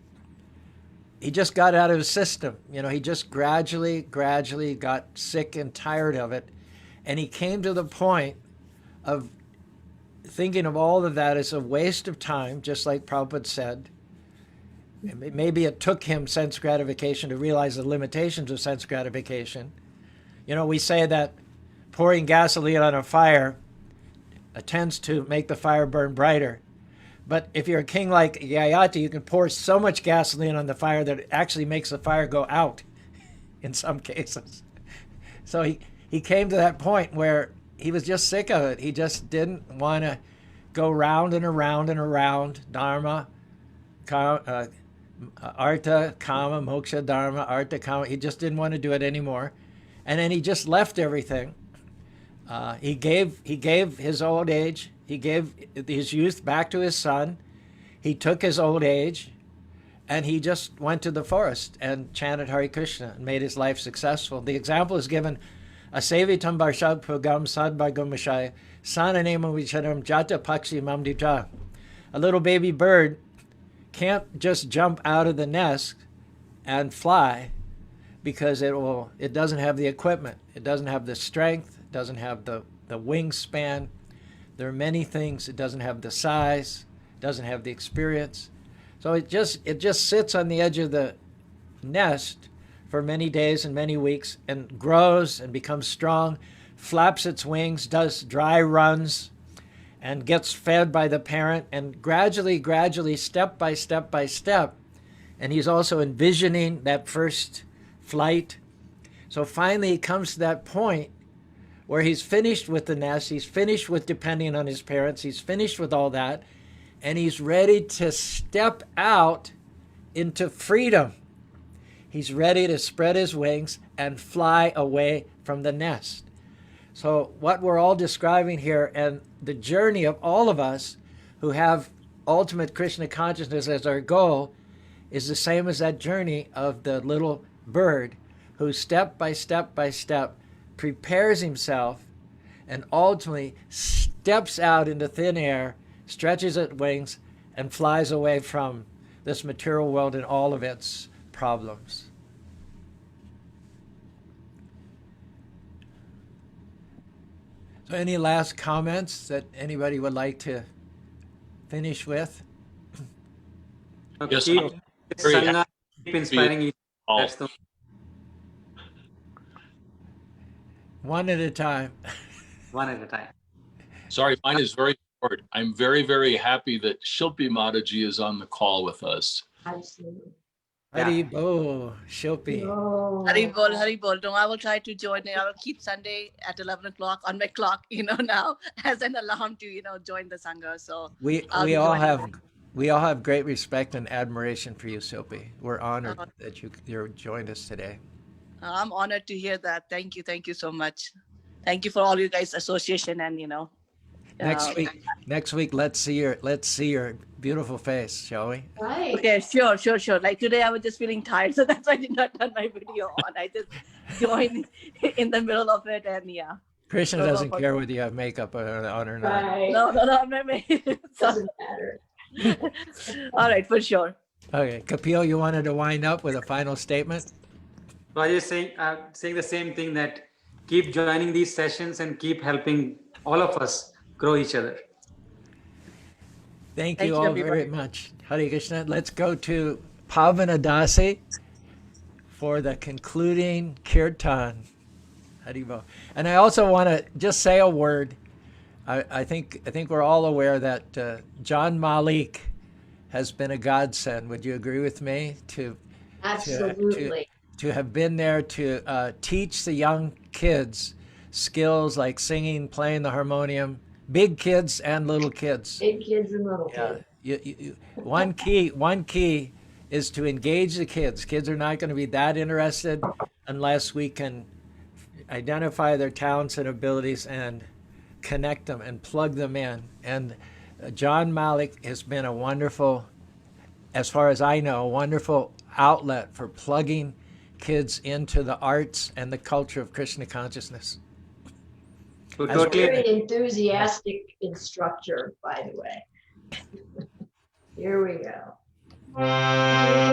he just got out of his system. He just gradually got sick and tired of it. And he came to the point of thinking of all of that as a waste of time, just like Prabhupada said. Maybe it took him sense gratification to realize the limitations of sense gratification. We say that pouring gasoline on a fire tends to make the fire burn brighter. But if you're a king like Yayati, you can pour so much gasoline on the fire that it actually makes the fire go out in some cases. So he came to that point where he was just sick of it. He just didn't want to go round and around and around Dharma, Artha, Kama, Moksha, Dharma, Artha, Kama. He just didn't want to do it anymore. And then he just left everything. He gave his old age, he gave his youth back to his son. He took his old age and he just went to the forest and chanted Hare Krishna and made his life successful. The example is given, Asevitam Barshad Pugam Sadbhagumashaya Sananema Vicharam Jata Pakshi Mamdita. A little baby bird can't just jump out of the nest and fly because it doesn't have the equipment. It doesn't have the strength. It doesn't have the wingspan. There are many things. It doesn't have the size. It doesn't have the experience. So it just sits on the edge of the nest for many days and many weeks and grows and becomes strong, flaps its wings, does dry runs, and gets fed by the parent, and gradually, step by step, and he's also envisioning that first flight. So finally he comes to that point where he's finished with the nest, he's finished with depending on his parents, he's finished with all that, and he's ready to step out into freedom. He's ready to spread his wings and fly away from the nest. So what we're all describing here, and the journey of all of us who have ultimate Krishna consciousness as our goal, is the same as that journey of the little bird who step by step prepares himself and ultimately steps out into thin air, stretches its wings, and flies away from this material world and all of its problems. So any last comments that anybody would like to finish with? Yes, Keep I'm very Sanga, happy keep inspiring each all. other. That's the One at a time. one at a time. Sorry, mine is very short. I'm very, very happy that Shilpi Mataji is on the call with us. Absolutely. Hari Bo, Shilpi. Hari bol. No, I will try to join. I will keep Sunday at 11 o'clock on my clock, now, as an alarm to, join the Sangha. So We all have great respect and admiration for you, Shilpi. We're honored that you joined us today. I'm honored to hear that. Thank you so much. Thank you for all you guys' association and Next week, let's see your beautiful face, shall we? Right. Okay, sure. Like today, I was just feeling tired, so that's why I did not turn my video on. I just join in the middle of it, and yeah. Krishna So, doesn't for care sure. whether you have makeup on or not. Right. No, I'm not married. Doesn't matter. All right, for sure. Okay, Kapil, you wanted to wind up with a final statement? So I was just saying the same thing, that keep joining these sessions and keep helping all of us grow each other. Thank Thank you you, all everybody. very much. Hare Krishna. Let's go to Pavanadasi for the concluding kirtan. Haribo. And I also want to just say a word. I think we're all aware that John Malik has been a godsend. Would you agree with me? Absolutely. To have been there to teach the young kids skills like singing, playing the harmonium, big kids and little kids. Big kids and little Yeah. kids. One key is to engage the kids. Kids are not going to be that interested unless we can identify their talents and abilities and connect them and plug them in. And John Malik has been a wonderful, as far as I know, a wonderful outlet for plugging kids into the arts and the culture of Krishna consciousness. So As- totally, Very enthusiastic instructor, by the way. Here we go. Hare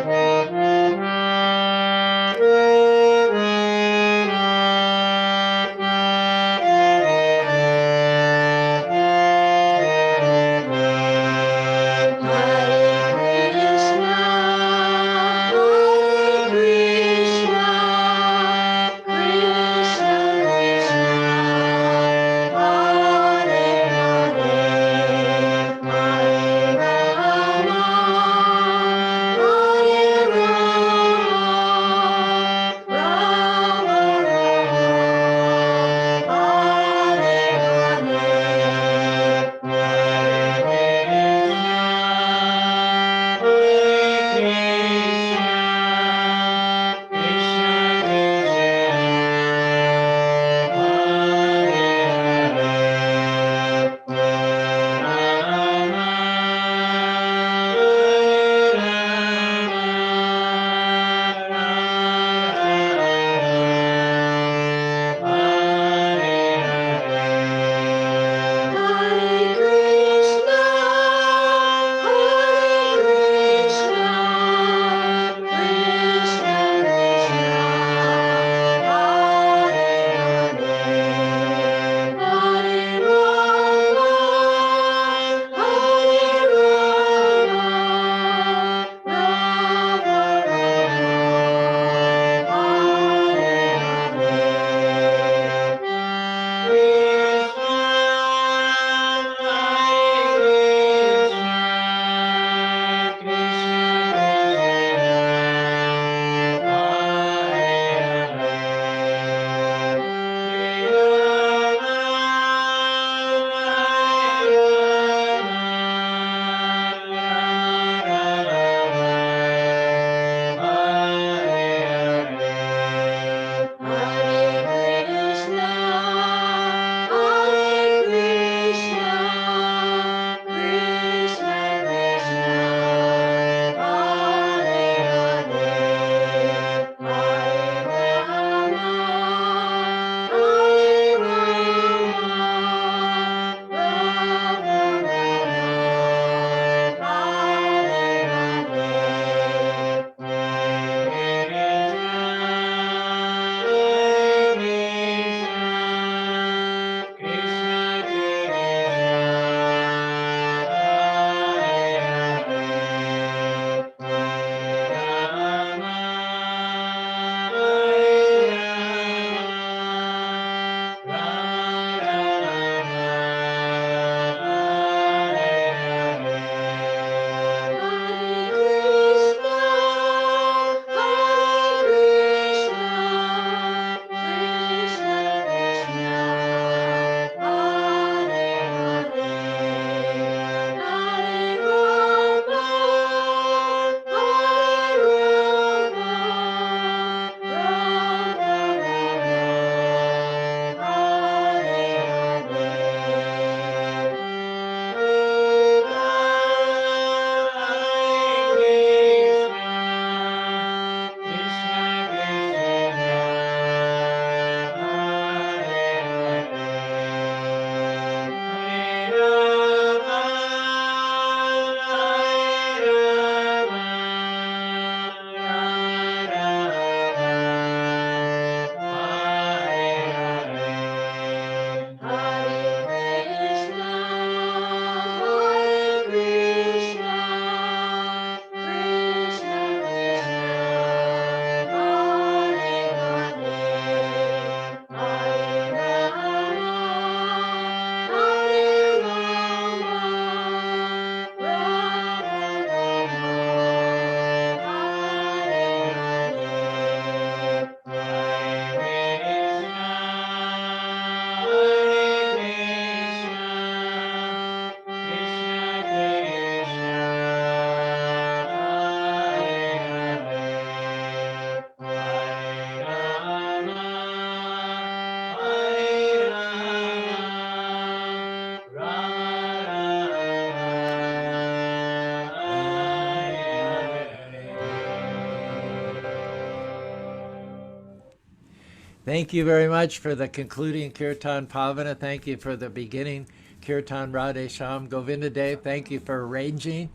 Thank you very much for the concluding Kirtan Pavana. Thank you for the beginning Kirtan Radhe Sham. Govinda Dev, thank you for arranging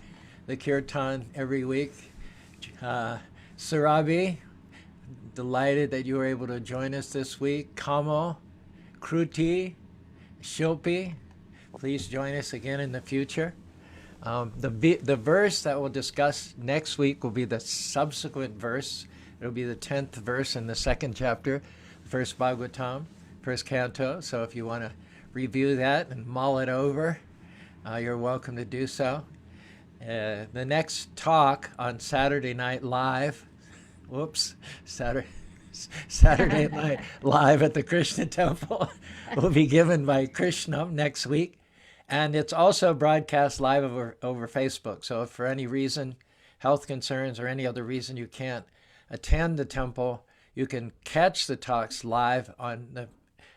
the Kirtan every week. Sarabi, delighted that you were able to join us this week. Kamo, Kruti, Shilpi, please join us again in the future. The verse that we'll discuss next week will be the subsequent verse. It'll be the 10th verse in the 2nd chapter, first Bhagavatam, first canto. So if you want to review that and mull it over, you're welcome to do so. The next talk on Saturday Night Live, Saturday Night Live at the Krishna Temple will be given by Krishna next week. And it's also broadcast live over Facebook. So if for any reason, health concerns or any other reason you can't attend the temple, you can catch the talks live on the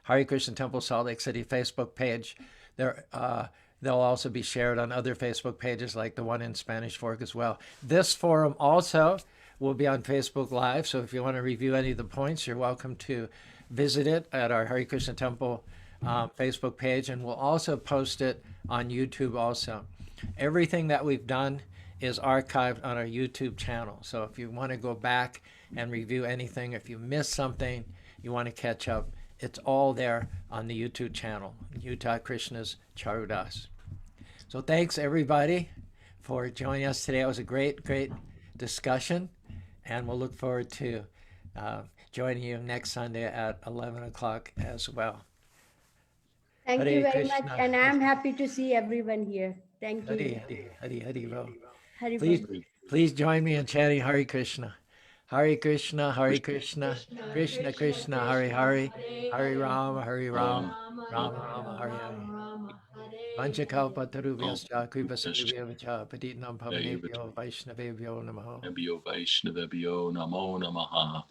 Hare Krishna Temple Salt Lake City Facebook page. They'll also be shared on other Facebook pages like the one in Spanish Fork as well. This forum also will be on Facebook Live. So if you want to review any of the points, you're welcome to visit it at our Hare Krishna Temple Facebook page, and we'll also post it on YouTube also. Everything that we've done is archived on our YouTube channel. So if you want to go back and review anything, if you missed something, you want to catch up, it's all there on the YouTube channel, Utah Krishna's Charudas. So thanks everybody for joining us today. It was a great discussion, and we'll look forward to joining you next Sunday at 11 o'clock as well. Thank Hare you very Krishna. much, and I'm happy to see everyone here. Thank you. Hare Ro. Hari Please join me in chanting Hare Krishna. Hare Krishna, Hare Krishna, Krishna Krishna, Hare Hare, Hare Rama, Hare Rama, Rama Rama, Hare Hare. Vanchakalpatarubhyascha, Kripasarubhyavacha, Patitanam Pavanebhyo, Vaishnavebhyo Namaha. Vaishnavebhyo Namo Namaha.